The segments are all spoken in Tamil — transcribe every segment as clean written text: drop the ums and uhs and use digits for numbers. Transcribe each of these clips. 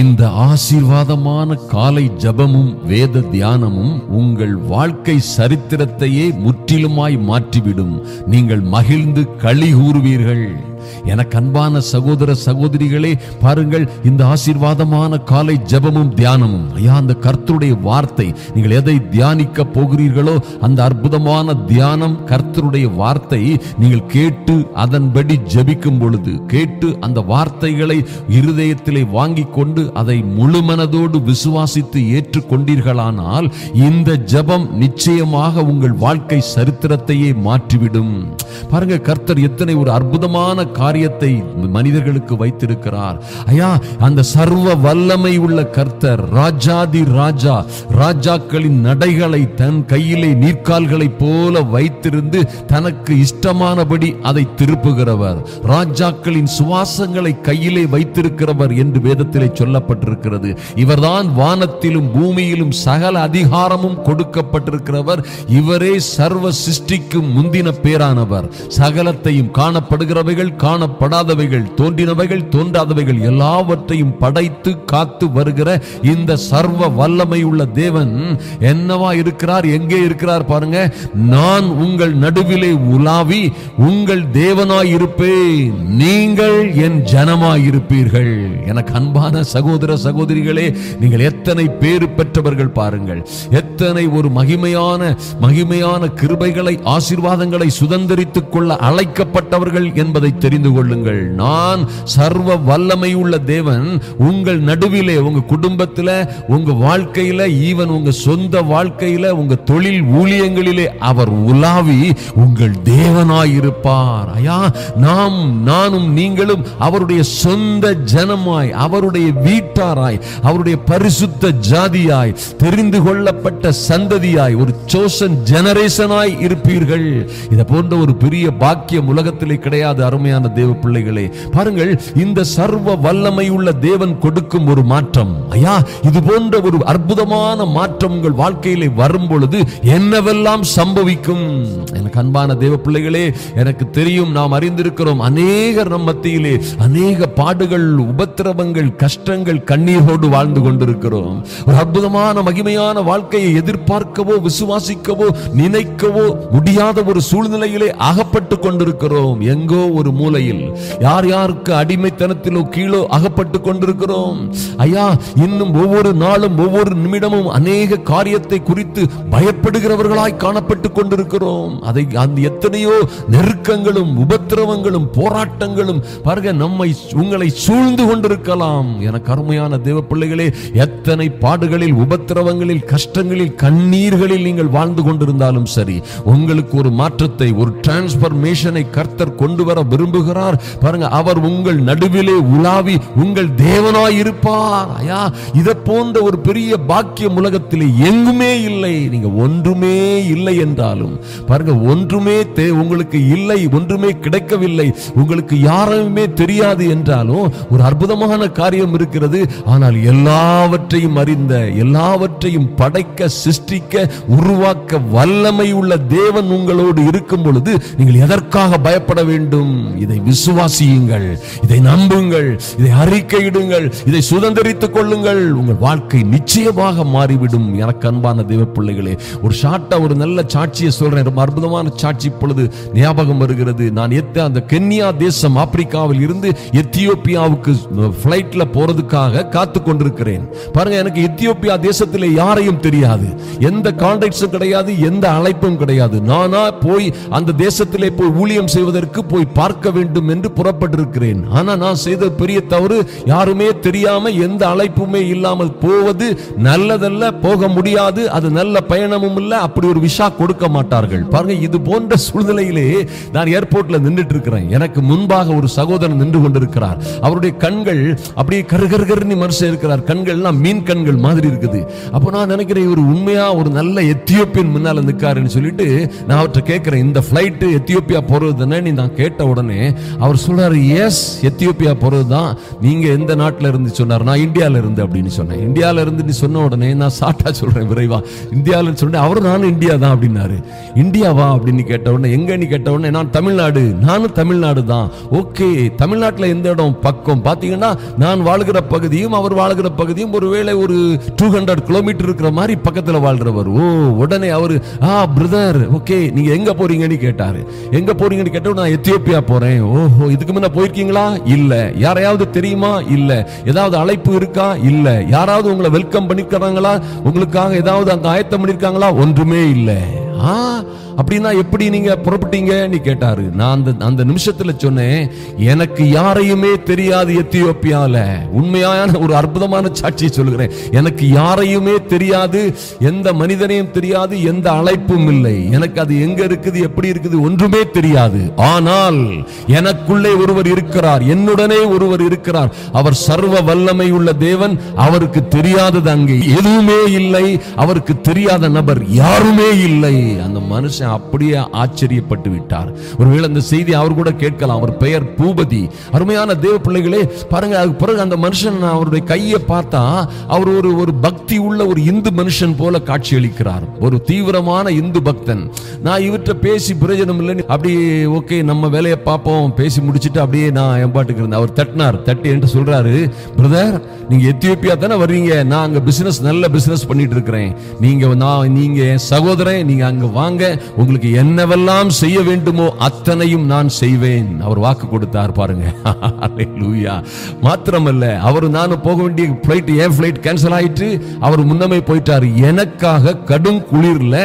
இந்த ஆசீர்வாதமான காலை ஜபமும் வேத தியானமும் உங்கள் வாழ்க்கை சரித்திரத்தையே முற்றிலுமாய் மாற்றிவிடும். நீங்கள் மகிழ்ந்து களி கூறுவீர்கள். எனக்கு அன்பான சகோதர சகோதரிகளே, பாருங்கள், இந்த ஆசீர்வாதமான காலை ஜபமும் தியானமும், ஐயா, அந்த கர்த்தருடைய வார்த்தை, நீங்கள் எதை தியானிக்க போகிறீர்களோ அந்த அற்புதமான தியானம், கர்த்தருடைய வார்த்தை நீங்கள் கேட்டு அதன்படி ஜபிக்கும் பொழுது, கேட்டு அந்த வார்த்தைகளை இருதயத்திலே வாங்கி கொண்டு அதை முழுமனதோடு விசுவாசித்து ஏற்றுக்கொண்டீர்களானால் இந்த ஜபம் நிச்சயமாக உங்கள் வாழ்க்கை சரித்திரத்தையே மாற்றிவிடும். பாருங்க, கர்த்தர் எத்தனை ஒரு அற்புதமான காரியத்தை மனிதர்களுக்கு வைத்திருக்கிறார். ஐயா, அந்த சர்வ வல்லமை உள்ள கர்த்தர், ராஜாதி ராஜா, ராஜாக்களின் நடைகளை தன் கையிலே நீர்க்கால்களை போல வைத்திருந்து தனக்கு இஷ்டமானபடி அதை திருப்புகிறவர், ராஜாக்களின் சுவாசங்களை கையிலே வைத்திருக்கிறவர் என்று வேதத்திலே சொல்லப்பட்டிருக்கிறது. இவர்தான் வானத்திலும் பூமியிலும் சகல அதிகாரமும் கொடுக்கப்பட்டிருக்கிறவர். இவரே சர்வ சிருஷ்டிக்கும் முந்தின பேரானவர். சகலத்தையும், காணப்படுகிறவைகள், காணப்படாதவைகள், தோன்றினவைகள், தோன்றாதவைகள் எல்லாவற்றையும் படைத்து காத்து வருகிற இந்த சர்வ வல்லமை உள்ள தேவன் என்னவா இருக்கிறார்? எங்கே இருக்கிறார்? பாருங்க, நான் உங்கள் நடுவிலே உலாவி உங்கள் தேவனாய் இருப்பேன், நீங்கள் என் ஜனமாய் இருப்பீர்கள். எனக்கு அன்பான சகோதர சகோதரிகளே, நீங்கள் எத்தனை பேறு பெற்றவர்கள் பாருங்கள். எத்தனை ஒரு மகிமையான கிருபைகளை, ஆசீர்வாதங்களை சுதந்தரித்துக் கொள்ள அழைக்கப்பட்டவர்கள் என்பதை தெரிந்து கொள்ளுங்கள். நான் சர்வ வல்லமை உள்ள தேவன் உங்கள் நடுவிலே, உங்க குடும்பத்தில், உங்க வாழ்க்கையில, ஈவன் உங்க சொந்த வாழ்க்கையில, உங்க தொழில் ஊழியங்களிலே அவர் உலாவி உங்கள் தேவனாய் இருப்பார். ஐயா, நானும் நீங்களும் அவருடைய சொந்த ஜனமாய், அவருடைய வீட்டாராய், அவருடைய பரிசுத்த ஜாதியாய், தெரிந்து கொள்ளப்பட்ட சந்ததியாய், ஒரு chosen ஜெனரேஷனாய் இருப்பீர்கள். இதை போன்ற ஒரு பெரிய பாக்கியம் உலகத்திலே கிடையாது. அருமையான தேவ பிள்ளைகளே, பாருங்கள், இந்த சர்வ வல்லமை உள்ள தேவன் கொடுக்கும் ஒரு மாற்றம். ஐயா, இது போன்ற ஒரு அற்புதமான மாற்றம் உங்கள் வாழ்க்கையிலே வரும் பொழுது என்னவெல்லாம் சம்பவிக்கும்? எனக்கு அன்பான தேவ பிள்ளைகளே, எனக்கு தெரியும், நாம் அறிந்திருக்கிறோம், அநேகர் நம் மத்தியிலே அநேக பாடுகள், உபத்திரவங்கள், கஷ்டங்கள், கண்ணீரோடு வாழ்ந்து கொண்டிருக்கிறோம். ஒரு அற்புதமான மகிமையான வாழ்க்கையை எதிர்பார்க்கவோ விசுவாசிக்கவோ நினைக்கவோ முடியாத ஒரு சூழ்நிலையிலே அகப்பட்டு கொண்டிருக்கிறோம். எங்கோ ஒரு மூலையில் யார் யாருக்கு அடிமைத்தனத்திலோ கீழோ அகப்பட்டு கொண்டிருக்கிறோம். ஐயா, இன்னும் ஒவ்வொரு நாளும் ஒவ்வொரு நிமிடமும் அநேக காரியத்தை குறித்து பயப்படுகிறவர்களாய் காணப்பட்டு கொண்டிருக்கிறோம். அதை அந்த எத்தனையோ நெருக்கங்களும் உபத்திரவங்களும் போராட்டங்களும் பாருங்க உங்களை சூழ்ந்து கொண்டிருக்கலாம். எனக்கு அருமையான தேவ பிள்ளைகளே, எத்தனை பாடுகளில், உபத்திரவங்களில், கஷ்டங்களில், கண்ணீர்களில் நீங்கள் வாழ்ந்து கொண்டிருந்தாலும் சரி, உங்களுக்கு ஒரு மாற்றத்தை, ஒரு டிரான்ஸ்பர்மேஷனை கர்த்தர் கொண்டு வர விரும்புகிறார். பாருங்க, அவர் உங்கள் நடுவிலே உலாவி உங்கள் தேவனாய் இருப்பார். ஐயா, இதை போன்ற ஒரு பெரிய பாக்கியம் உலகத்திலே எங்குமே இல்லை. நீங்க ஒன்றுமே இல்லை என்றாலும் பாருங்க, ஒன்றுமே உங்களுக்கு இல்லை, ஒன்றுமே கிடைக்கவில்லை, உங்களுக்கு யாருமே தெரியாது என்றாலும் ஒரு அற்புதமான காரியம் இருக்கிறது. ஆனால் எல்லாவற்றையும் அறிந்த, எல்லாவற்றையும் படைக்க, சிருஷ்டிக்க, உருவாக்க வல்லமை உள்ள தேவன் உங்களோடு இருக்கும் பொழுது நீங்கள் எதற்காக பயப்பட வேண்டும்? இதை விசுவாசியுங்கள், இதை நம்புங்கள், இதை அறிக்கையிடுங்கள், இதை சுதந்தரித்துக் கொள்ளுங்கள். உங்கள் வாழ்க்கை நிச்சயமாக மாறிவிடும். எனக்கு அன்பான தேவ பிள்ளைகளே, ஒரு ஷார்ட்டா ஒரு நல்ல சாட்சியை சொல்றேன். ரொம்ப அற்புதமான சாட்சி இப்பொழுது ஞாபகம் வருகிறது. நான் அந்த கென்யா தேசம், ஆப்பிரிக்காவில் இருந்து எத்தியோப்பியாவுக்கு பிளைட்ல போறதுக்காக காத்து கொண்டிருக்கிறேன். பாருங்க, எனக்கு எத்தியோப்பியா தேசத்திலே யாரையும் தெரியாது, எந்த கான்டாக்ட்ஸும் கிடையாது, எந்த அழைப்பும் கிடையாது. நானா போய் அந்த தேசத்திலே போய் ஊழியம் செய்வதற்கு போய் பார்க்க வேண்டும் என்று புறப்பட்டிருக்கிறேன். ஆனா நான் செய்த பெரிய தவறு, யாருமே தெரியாம, எந்த அழைப்புமே இல்லாமல் போவது நல்லதல்ல, போக முடியாது, அது நல்ல பயணமும் இல்ல, அப்படி ஒரு விசா கொடுக்க மாட்டார்கள். பாருங்க, இது போன்ற சூழ்நிலையிலே நான் ஏர்போர்ட்ல நின்றுட்டு இருக்கிறேன். எனக்கு முன்பாக ஒரு சகோதரன் நின்று கொண்டிருக்கிறார். அவருடைய கண்கள் அப்படியே கருகருன்னு மனுஷன் இருக்கிறார். கண்கள் எல்லாம் மீன் கண்கள் மாதிரி இருக்குது. அப்போ நான் நினைக்கிறேன், இவர் உண்மையா ஒரு நல்ல எத்தியோப்பியன் முன்னால நிற்காருன்னு சொல்லிட்டு நான் அவர்கிட்ட கேட்கிறேன், இந்த பிளைட் ரைட்டு எத்தியோப்பியா போறது தானே நீ நான் கேட்ட உடனே அவர் சொல்றாரு, எஸ் எத்தியோப்பியா போறது தான். நீங்க எந்த நாட்டில இருந்து சொன்னார்? நான் இந்தியால இருந்து அப்படின்னு சொன்னேன். இந்தியால இருந்து நீ சொன்ன உடனே நான் சாட்டா சொல்றேன் விரைவா, இந்தியாவில் சொன்னேன். அவரும் நானும் இந்தியா தான் அப்படின்னாரு. இந்தியாவா அப்படின்னு கேட்ட உடனே, எங்க நீ கேட்ட உடனே, நான் தமிழ்நாடு. நானும் தமிழ்நாடு தான். ஓகே, தமிழ்நாட்டில் எந்த இடம் பக்கம் பாத்தீங்கன்னா, நான் வாழ்கிற பகுதியும் அவர் வாழ்கிற பகுதியும் ஒருவேளை ஒரு 200 கிலோமீட்டர் இருக்கிற மாதிரி பக்கத்துல வாழ்றவர். ஓ, உடனே அவரு, பிரதர் ஓகே, நீங்க எங்க போறீங்கன்னு கேட்டாரு. எங்க போறீங்கன்னு கேட்ட, நான் எத்தியோப்பியா போறேன். ஓஹோ, இதுக்கு முன்ன போயிருக்கீங்களா? இல்ல. யாரையாவது தெரியுமா? இல்ல. ஏதாவது அழைப்பு இருக்கா? இல்ல. யாராவது உங்களை வெல்கம் பண்ணிக்கிறாங்களா? உங்களுக்காக ஏதாவது அங்க ஆயத்தம் பண்ணிருக்காங்களா? ஒன்றுமே இல்ல. அப்படின்னா எப்படி நீங்க புறப்பட்டீங்கன்னு கேட்டாரு. நான் அந்த நிமிஷத்துல சொன்னேன், எனக்கு யாரையுமே தெரியாது எத்தியோப்பியால. உண்மையான ஒரு அற்புதமான சாட்சியை சொல்கிறேன். எனக்கு யாரையுமே தெரியாது, எந்த மனிதனையும் தெரியாது, எந்த அழைப்பும் இல்லை. எனக்கு அது எங்க இருக்குது, எப்படி இருக்குது ஒன்றுமே தெரியாது. ஆனால் எனக்குள்ளே ஒருவர் இருக்கிறார், என்னுடனே ஒருவர் இருக்கிறார். அவர் சர்வ வல்லமை உள்ள தேவன். அவருக்கு தெரியாதது அங்கே எதுவுமே இல்லை. அவருக்கு தெரியாத நபர் யாருமே இல்லை. அந்த மனுஷன் அப்படியே ஆச்சரியப்பட்டு விட்டார். ஒருவேளை அந்த செய்தி அவர் கூட கேட்கலாம். அவர் பெயர் பூபதி. அருமையான தேவ பிள்ளைகளே பாருங்க, அதுக்கு பிறகு அந்த மனுஷன், அவருடைய கையை பார்த்தா அவர் ஒரு பக்தி உள்ள ஒரு இந்து மனுஷன் போல காட்சி அளிக்கிறார். ஒரு தீவிரமான இந்து பக்தன். நான் இவற்றை பேசி பிரயோஜனம் இல்லைன்னு அப்படியே ஓகே நம்ம வேலையை பார்ப்போம் பேசி முடிச்சுட்டு அப்படியே நான் என் பாட்டுக்கு இருந்தேன். அவர் தட்டி என்று சொல்றாரு, பிரதர் நீங்க எத்தியோப்பியா தானே வர்றீங்க, நான் அங்க பிசினஸ் நல்ல பிசினஸ் பண்ணிட்டு இருக்கிறேன். நீங்க சகோதரன், நீங்க அங்க வாங்க, உங்களுக்கு என்னவெல்லாம் செய்ய வேண்டுமோ அத்தனையும் நான் செய்வேன். அவர் வாக்கு கொடுத்தார் பாருங்க. ஹல்லேலூயா. மாத்திரமல்ல, அவர் நானும் போக வேண்டிய ஃளைட், ஏன் ஃளைட் கேன்சல் ஆயிட்டு அவர் முன்னமே போயிட்டார். எனக்காக கடும் குளிர்ல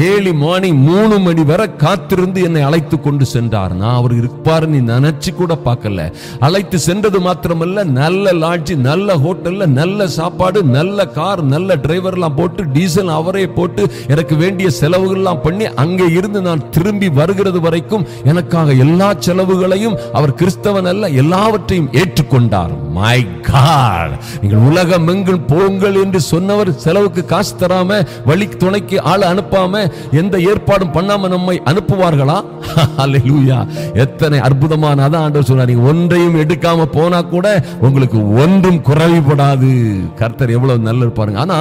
7 மணி 3 மணி வரை காத்திருந்து என்னை அழைத்து கொண்டு சென்றார். நான் அவர் இருப்பாரு நீ நினைச்சு கூட பார்க்கல. அழைத்து சென்றது மாத்திரமல்ல, நல்ல லாட்ஜி, நல்ல ஹோட்டல்ல, நல்ல சாப்பாடு, நல்ல கார், நல்ல டிரைவர் எல்லாம் போட்டு, டீசல் அவரே போட்டு, எனக்கு வேண்டிய செலவுகள் எல்லாம் பண்ணி, அங்கே இருந்து நான் திரும்பி வருகிறது வரைக்கும் எனக்காக எல்லா செலவுகளையும், அவர் கிறிஸ்தவன் அல்ல, எல்லாவற்றையும் ஏற்றுக்கொண்டார். மை காட், நீங்கள் உலகம் எங்கும் போங்கள் என்று சொன்னவர் செலவுக்கு காசு தராம, வழி துணைக்கு ஆள் அனுப்பாம, எந்த ஏற்பாடும் பண்ணாம நம்மை அனுப்புவார்களா? ஹல்லேலூயா. எத்தனை அற்புதமான, அதான் ஆண்டவர் சொன்னார், நீங்க ஒன்றையும் எடுக்காம போனா கூட உங்களுக்கு ஒன்றும் குறைவுபடாது. கர்த்தர் எவ்வளவு நல்லவர் பாருங்க. ஆனா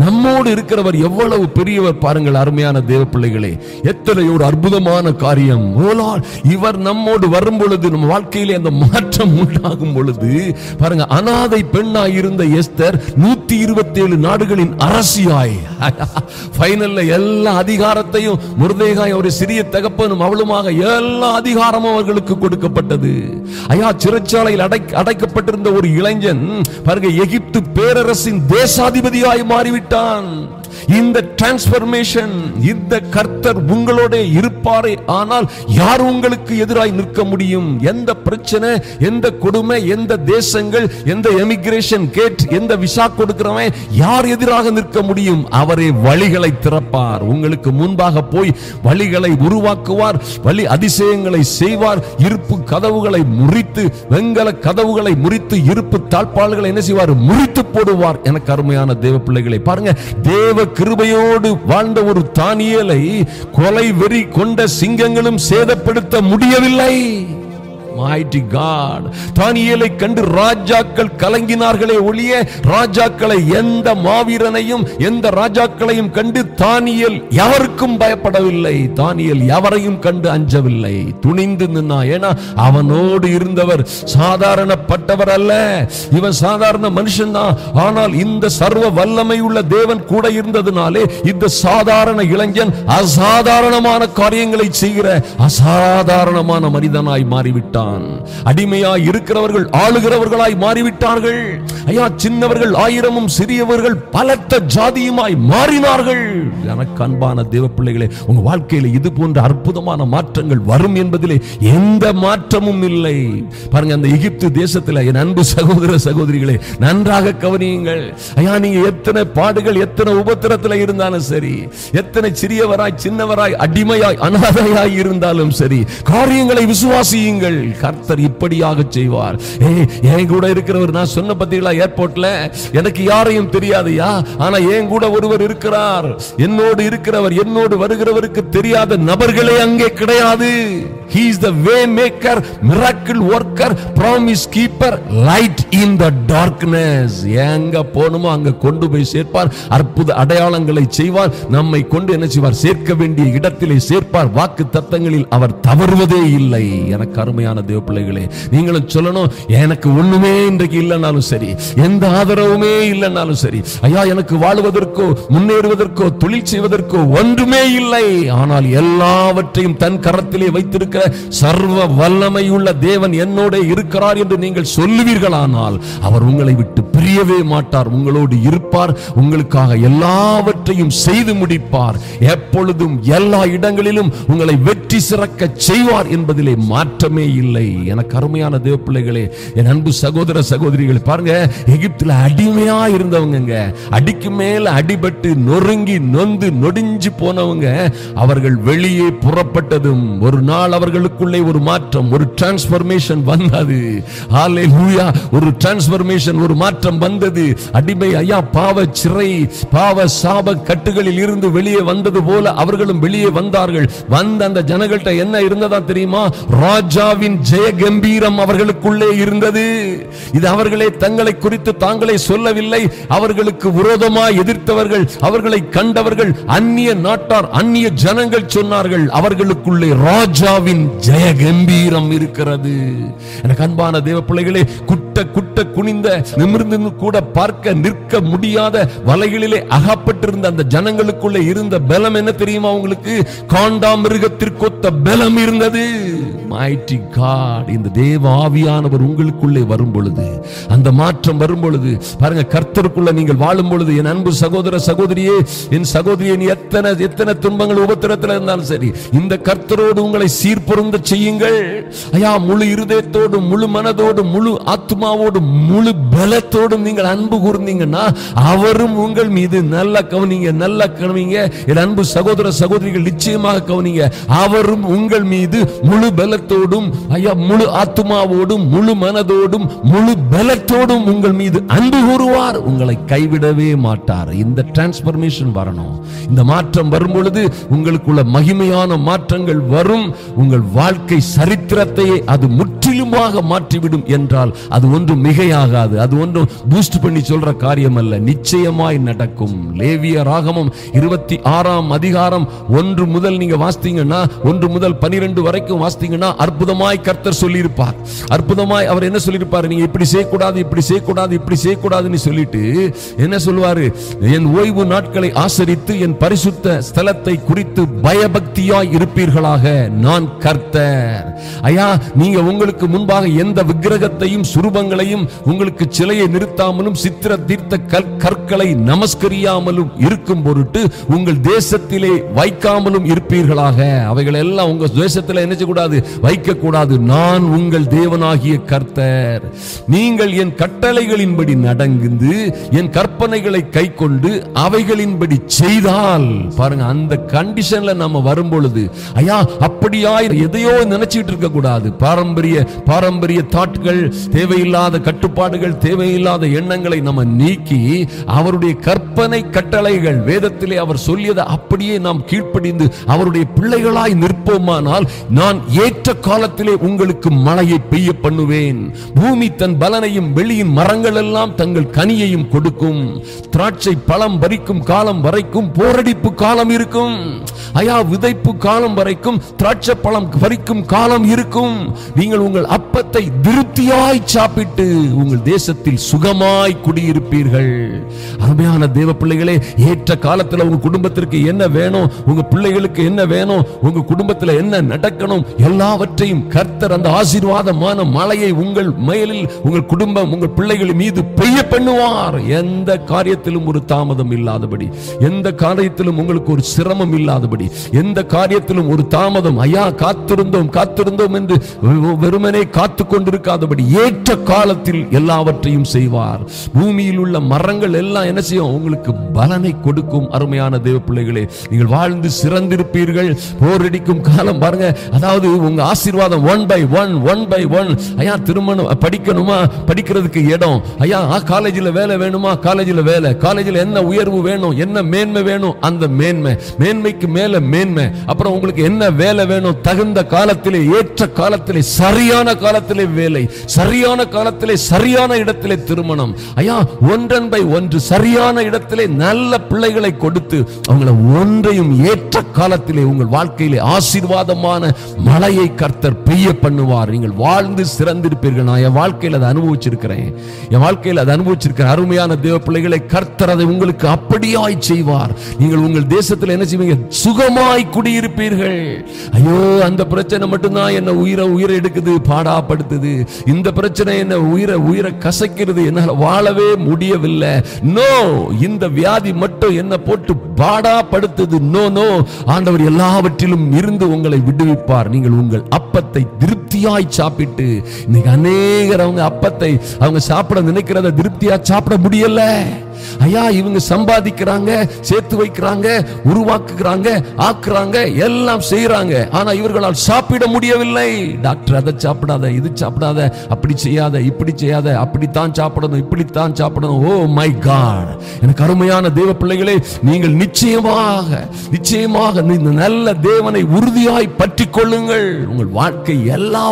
நம்மோடு இருக்கிறவர் எவ்வளவு பெரியவர் பாருங்கள். அருமையான தேவ பிள்ளைகளே, எத்தனை ஒரு அற்புதமான காரியம். இவர் நம்மோடு வரும் பொழுது, நம்ம வாழ்க்கையிலே அந்த மாற்றம் உண்டாகும் பொழுது பாருங்க, அனாதை பெண்ணாய் இருந்த எஸ்தர் 127 நாடுகளின் அரசியாய் ஃபைனல்ல எல்லா அதிகாரத்தையும் மொர்தெகாய் ஒரு சிறிய தகப்பனும் அவளுமாக எல்லா அதிகாரமும் அவர்களுக்கு கொடுக்கப்பட்டது. ஐயா, சிறைச்சாலையில் அடைக்கப்பட்டிருந்த ஒரு இளைஞன் பாருங்க, எகிப்து பேரரசின் தேசாதிபதியாய் மாறிவிட்டான். இந்த டிரான்ஸ்பர்மேஷன், இந்த கர்த்தர் உங்களோட இருப்பாரே ஆனால் யார் உங்களுக்கு எதிராய் நிற்க முடியும்? எந்த பிரச்சனை, எந்த கொடுமை, எந்த தேசங்கள், எந்த எமிகிரேஷன் கேட், எந்த விசா கொடுக்கிறவன் யார் எதிராக நிற்க முடியும்? அவரே வழிகளை திறப்பார். உங்களுக்கு முன்பாக போய் வழிகளை உருவாக்குவார், வழி அதிசயங்களை செய்வார். இருப்பு கதவுகளை முறித்து, வெங்கல கதவுகளை முறித்து, இருப்பு தாழ்பாள்களை என்ன செய்வார்? முறித்து போடுவார். எனக்கு அருமையான தேவ பிள்ளைகளை பாருங்க, தேவ கிருபையோடு வாழ்ந்த ஒரு தானியேலை கொலை வெறி கொண்ட சிங்கங்களும் சேதப்படுத்த முடியவில்லை. Mighty God. தானியேலை கண்டு ராஜாக்கள் கலங்கினார்களே ஒழிய, ராஜாக்களை, எந்த மாவீரனையும் எந்த ராஜாக்களையும் கண்டு தானியேல் யாருக்கும் பயப்படவில்லை. தானியேல் எவரையும் கண்டு அஞ்சவில்லை, துணிந்து நின்னா. ஏன்னா அவனோடு இருந்தவர் சாதாரணப்பட்டவர் அல்ல, இவன் சாதாரண மனுஷன் தான். ஆனால் இந்த சர்வ வல்லமை உள்ள தேவன் கூட இருந்ததுனாலே இந்த சாதாரண இளைஞன் அசாதாரணமான காரியங்களை செய்கிற அசாதாரணமான மனிதனாய் மாறிவிட்டான். அடிமையாய் இருக்கிறவர்கள் ஆளுகிறவர்களாய் மாறிவிட்டார்கள். ஐயா, சின்னவர்கள் ஆயிரமும் சிறியவர்கள் பலத்த ஜாதியுமாய் மாறினார்கள். எனக்கு அன்பான தேவ பிள்ளைகளே, உங்க வாழ்க்கையில இது போன்ற அற்புதமான மாற்றங்கள் வரும் என்பதிலே எந்த மாற்றமும் இல்லை. பாருங்க, அந்த எகிப்து தேசத்தில் என் அன்பு சகோதர சகோதரிகளே, நன்றாக கவனியுங்கள். ஐயா, நீங்க எத்தனை பாடுகள், எத்தனை உபத்திரத்தில் இருந்தாலும் சரி, எத்தனை சிறியவராய் சின்னவராய் அடிமையாய் அனாதையாய் இருந்தாலும் சரி, காரியங்களை விசுவாசியுங்கள். கர்த்தர் இப்படியாக செய்வார். என் கூட இருக்கிறவர், நான் சொன்ன பத்திகளா ஏர்போர்ட்ல எனக்கு யாரையும் தெரியாதுயா, ஆனா என் கூட ஒருவர் இருக்கிறார். என்னோடு இருக்கிறவர், என்னோடு வருகிறவருக்கு தெரியாத நபர்களே அங்கே கிடையாது. He is the way maker, miracle worker, promise keeper, light in the darkness. எங்க போணுமோ அங்க கொண்டு போய் சேர்ப்பார். அற்புத அடையாளங்களை செய்வார். நம்மை கொண்டு என்ன செய்வார்? சேர்க்க வேண்டிய இடத்திலே சேர்ப்பார். வாக்கு தத்தங்களில் அவர் தவறுவதே இல்லை. எனக்கு அருமையான தேவ பிள்ளைகளே, நீங்களும் சொல்லணும், எனக்கு ஒண்ணுமே இன்றைக்கு இல்லைனாலும் சரி, எந்த ஆதரவுமே இல்லைனாலும் சரி, ஐயா எனக்கு வாழுவதற்கோ முன்னேறுவதற்கோ தொழில் செய்வதற்கோ ஒன்றுமே இல்லை, ஆனால் எல்லாவற்றையும் தன் கரத்திலே வைத்திருக்கிற சர்வ வல்லமையுள்ள தேவன் என்னோட இருக்கிறார் என்று நீங்கள் சொல்லுவீர்களானால் அவர் உங்களை விட்டு பிரியவே மாட்டார். உங்களோடு இருப்பார். உங்களுக்காக எல்லாவற்றையும் செய்து முடிப்பார். எப்பொழுதும் எல்லா இடங்களிலும் உங்களை வெற்றி சிறக்க செய்வார் என்பதிலே மாற்றமே இல்லை. எனக்கு அருமையான தேவ பிள்ளைகளே, என் அன்பு சகோதர சகோதரிகள், பாருங்க, எகிப்துல அடிமையா இருந்தவங்க, அடிக்கு மேல அடிபட்டு நொறுங்கி நொந்து நொடிஞ்சு போனவங்க, அவர்கள் வெளியே புறப்பட்டதும் ஒரு நாள் அவர்களுக்குள்ளே ஒரு மாற்றம், ஒரு டிரான்ஸ்பர்மேஷன் வந்தது. ஹalleluya, ஒரு டிரான்ஸ்பர்மேஷன், ஒரு மாற்றம் வந்தது. அடிமை ஐயா பாவ சிறை, பாவ சாப கட்டுகளில் இருந்து வெளியே வந்தது போல அவர்களும் வெளியே வந்தார்கள். வந்த அந்த ஜனங்கள்ட்ட என்ன இருந்ததா தெரியுமா? ராஜாவின் ஜெய கம்பீரம் அவர்களுக்குள்ளே இருந்தது. இது அவர்களே தங்களை குறித்து தாங்களே சொல்லவில்லை. அவர்களுக்கு விரோதமாய் எதிர்த்தவர்கள், அவர்களை கண்டவர்கள், அந்நிய நாட்டார், அந்நிய ஜனங்கள் சொன்னார்கள், அவர்களுக்குள்ளே ராஜாவின் ஜெய கம்பீரம் இருக்கிறது. எனக்கு அன்பான தேவ பிள்ளைகளே, குட்ட குட்ட குனிந்த நிமிர்ந்து கூட பார்க்க நிற்க முடியாத வலைகளிலே அகப்பட்டிருந்த அந்த ஜனங்களுக்குள்ளே இருந்த பலம் என்ன தெரியுமா உங்களுக்கு? காண்டாமிருகத்திற்கொத்த பலம் இருந்தது. Mighty God, இந்த தேவ ஆவியானவர் உங்களுக்குள்ளே வரும் பொழுது, அந்த மாற்றம் வரும் பொழுது, பாருங்க, கர்த்தருக்குள்ள நீங்கள் வாழும் பொழுது, என் அன்பு சகோதர சகோதரியே, என் சகோதரியே, நீ எத்தனை துன்பங்கள் உபத்திரத்தில் இருந்தாலும் சரி, இந்த கர்த்தரோடு உங்களை சீர்பொருந்த செய்யுங்கள். ஐயா, முழு இருதயத்தோடும், முழு மனதோடும், முழு ஆத்மாவோடும், முழு பலத்தோடும் நீங்கள் அன்பு கூர்ந்தீங்கன்னா அவரும் உங்கள் மீது நல்ல கவனிங்க, நல்ல கவனிங்க. என் அன்பு சகோதர சகோதரிகள், நிச்சயமாக கவனிங்க. அவரும் உங்கள் மீது முழு பலத்தோடும், ஐயா, முழு ஆத்மாவோடும், முழு மனதோடும், முழு பலத்தோடும் உங்கள் மீது அன்பு கூறுவார். உங்களை கைவிடவே மாட்டார். இந்த டிரான்ஸ்பர்மேஷன் வரணும். இந்த மாற்றம் வரும் பொழுது உங்களுக்குள்ள மகிமையான மாற்றங்கள் வரும். உங்கள் வாழ்க்கை சரித்திரத்தையே அது முற்றிலுமாக மாற்றிவிடும் என்றால் அது ஒன்றும் மிகையாகாது. அது ஒன்றும் பூஸ்ட் பண்ணி சொல்ற காரியம் அல்ல, நிச்சயமாய் நடக்கும். லேவிய ராகமம் 26ஆம் அதிகாரம் 1 முதல் நீங்க வாசித்தீங்கன்னா, 1 முதல் 12 வரைக்கும் வாசித்தீங்கன்னா, அற்புதமாய் கர்த்தர் சொல்லியிருப்பார். அற்புதமாய் அவர் என்ன சொல்லியிருப்பார்? நீங்க இப்படி செய்யக்கூடாது, இப்படி செய்யக்கூடாது, இப்படி செய்யக்கூடாதுன்னு சொல்லிட்டு என்ன சொல்லுவாரு? என் ஓய்வு நாட்களை ஆசரித்து என் பரிசுத்த ஸ்தலத்தை குறித்து பயபக்தியாய் இருப்பீர்களாக, நான் கர்த்தர். ஐயா, நீங்க உங்களுக்கு முன்பாக எந்த விக்கிரகத்தையும் சுரூபங்களையும், உங்களுக்கு சிலையை நிறுத்தாமலும் சித்திர தீர்த்த கற்களை நமஸ்கரியாமலும் இருக்கும் பொருட்டு உங்கள் தேசத்திலே வைக்காமலும் இருப்பீர்களாக. அவைகள் எல்லாம் உங்க தேசத்தில் என்ன செய்யக்கூடாது? வைக்க கூடாது. நான் உங்கள் தேவனாகிய கர்த்தர். நீங்கள் என் கட்டளைகளின்படி நடந்து என் கற்பனைகளை கை கொண்டு அவைகளின்படி செய்தால், பாருங்க, அந்த கண்டிஷன்ல நம்ம வரும் பொழுது, ஐயா, அப்படியாய் எதையோ நினைச்சிட்டு இருக்க கூடாது. பாரம்பரிய தாட்கள், தேவையில்லாத கட்டுப்பாடுகள், தேவையில்லாத எண்ணங்களை நம்ம நீக்கி அவருடைய கற்பனை கட்டளைகள், வேதத்திலே அவர் சொல்லியதை அப்படியே நாம் கீழ்ப்படிந்து அவருடைய பிள்ளைகளாய் நிற்போமானால், நான் ஏற்ற காலத்திலே உங்களுக்கு மழையை பெய்ய பண்ணுவேன். பூமி தன் பலனையும் வெளியின் மரங்கள் எல்லாம் தங்கள் கனியையும் கொடுக்கும். திராட்சை பழம் பறிக்கும் காலம் வரைக்கும் போரடிப்பு காலம் இருக்கும். ஐயா, விதைப்பு காலம் வரைக்கும் திராட்சை பழம் பறிக்கும் காலம் இருக்கும். நீங்கள் உங்கள் அப்பத்தை திருப்தியாய் சாப்பிட்டு உங்கள் தேசத்தில் சுகமாய் குடியிருப்பீர்கள். அருமையான தேவ பிள்ளைகளே, ஏற்ற காலத்தில் உங்க குடும்பத்திற்கு என்ன வேணும், உங்க பிள்ளைகளுக்கு என்ன வேணும், உங்க குடும்பத்தில் என்ன நடக்கணும், எல்லாவற்றையும் கர்த்தர் அந்த ஆசீர்வாதமான மழையை உங்கள் மேலில், உங்கள் குடும்பம், உங்கள் பிள்ளைகள் மீது பெய்ய பண்ணுவார். எந்த காரியத்திலும் ஒரு தாமதம் இல்லாதபடி, எந்த காரியத்திலும் உங்களுக்கு ஒரு சிரமம் இல்லாதபடி, எந்த காரியத்திலும் ஒரு தாமதம், ஐயா காத்திருந்தோம் என்று வெறுமனே காத்து கொண்டிருக்காத தள்ளாதபடி ஏற்ற காலத்தில் எல்லாவற்றையும் செய்வார். பூமியில் உள்ள மரங்கள் எல்லாம் என்ன செய்யும்? உங்களுக்கு பலனை கொடுக்கும். அருமையான தேவ பிள்ளைகளே, நீங்கள் வாழ்ந்து சிறந்திருப்பீர்கள். போரடிக்கும் காலம் பாருங்க. அதாவது உங்க ஆசீர்வாதம் ஒன் பை ஒன். ஐயா திருமணம் படிக்கணுமா? படிக்கிறதுக்கு இடம். ஐயா காலேஜில் வேலை வேணுமா? காலேஜில் வேலை. காலேஜில் என்ன உயர்வு வேணும்? என்ன மேன்மை வேணும்? அந்த மேன்மைக்கு மேல மேன்மை. அப்புறம் உங்களுக்கு என்ன வேலை வேணும்? தகுந்த காலத்திலே, ஏற்ற காலத்திலே, சரியான காலத்திலே வேலை, சரியான காலத்திலே, சரியான இடத்திலே திருமணம். ஐயா ஒன்றன் பை ஒன்று சரியான இடத்திலே நல்ல பிள்ளைகளை கொடுத்து அவங்களை ஒன்றையும் ஏற்ற காலத்திலே உங்கள் வாழ்க்கையிலே ஆசீர்வாதமான மழையை கர்த்தர் பெய்ய பண்ணுவார். நீங்கள் வாழ்ந்து சிறந்திருப்பீர்கள். நான் என் வாழ்க்கையில் அதை அனுபவிச்சிருக்கிறேன். அருமையான தேவ பிள்ளைகளை, கர்த்தர் அதை உங்களுக்கு அப்படியாய் செய்வார். நீங்கள் உங்கள் தேசத்தில் என்ன செய்வீங்க? சுகமாய் குடியிருப்பீர்கள். ஐயோ அந்த பிரச்சனை மட்டும்தான் என்ன உயிரை எடுக்குது, பாடாப்படுத்துது. இந்த பிரச்சனை என்ன உயிரை கசக்கிறது, என்னால் வாழவே முடியவில்லை. நோ, இந்த வியாதி மட்டும் என்ன போட்டு பாடாப்படுத்துது. நோ, ஆண்டவர் எல்லாவற்றிலும் இருந்து உங்களை விடுவிப்பார். நீங்கள் உங்கள் அப்பத்தை திருப்தியாய் சாப்பிட்டு, இன்னைக்கு அநேகர் அவங்க அப்பத்தை அவங்க சாப்பிட நினைக்கிறத திருப்தியா சாப்பிட முடியல. ஐயா இவங்க சம்பாதிக்கிறாங்க, சேர்த்து வைக்கிறாங்க, உருவாக்குறாங்க, ஆக்குறாங்க, எல்லாம் செய்யறாங்க. ஆனா இவர்களால் சாப்பிட முடியவில்லை. டாக்டர் அதை சாப்பிடாத, இது சாப்பிடாத, அப்படி செய்யாத, இப்படி செய்யாத, அப்படித்தான் சாப்பிடணும், இப்படித்தான் சாப்பிடணும். ஓ மை காட், எனக்கு அருமையான தேவ பிள்ளைகளே, நீங்கள் நிச்சயமாக இந்த நல்ல தேவனை உறுதியாய் பற்றி கொள்ளுங்கள். உங்கள் வாழ்க்கை எல்லா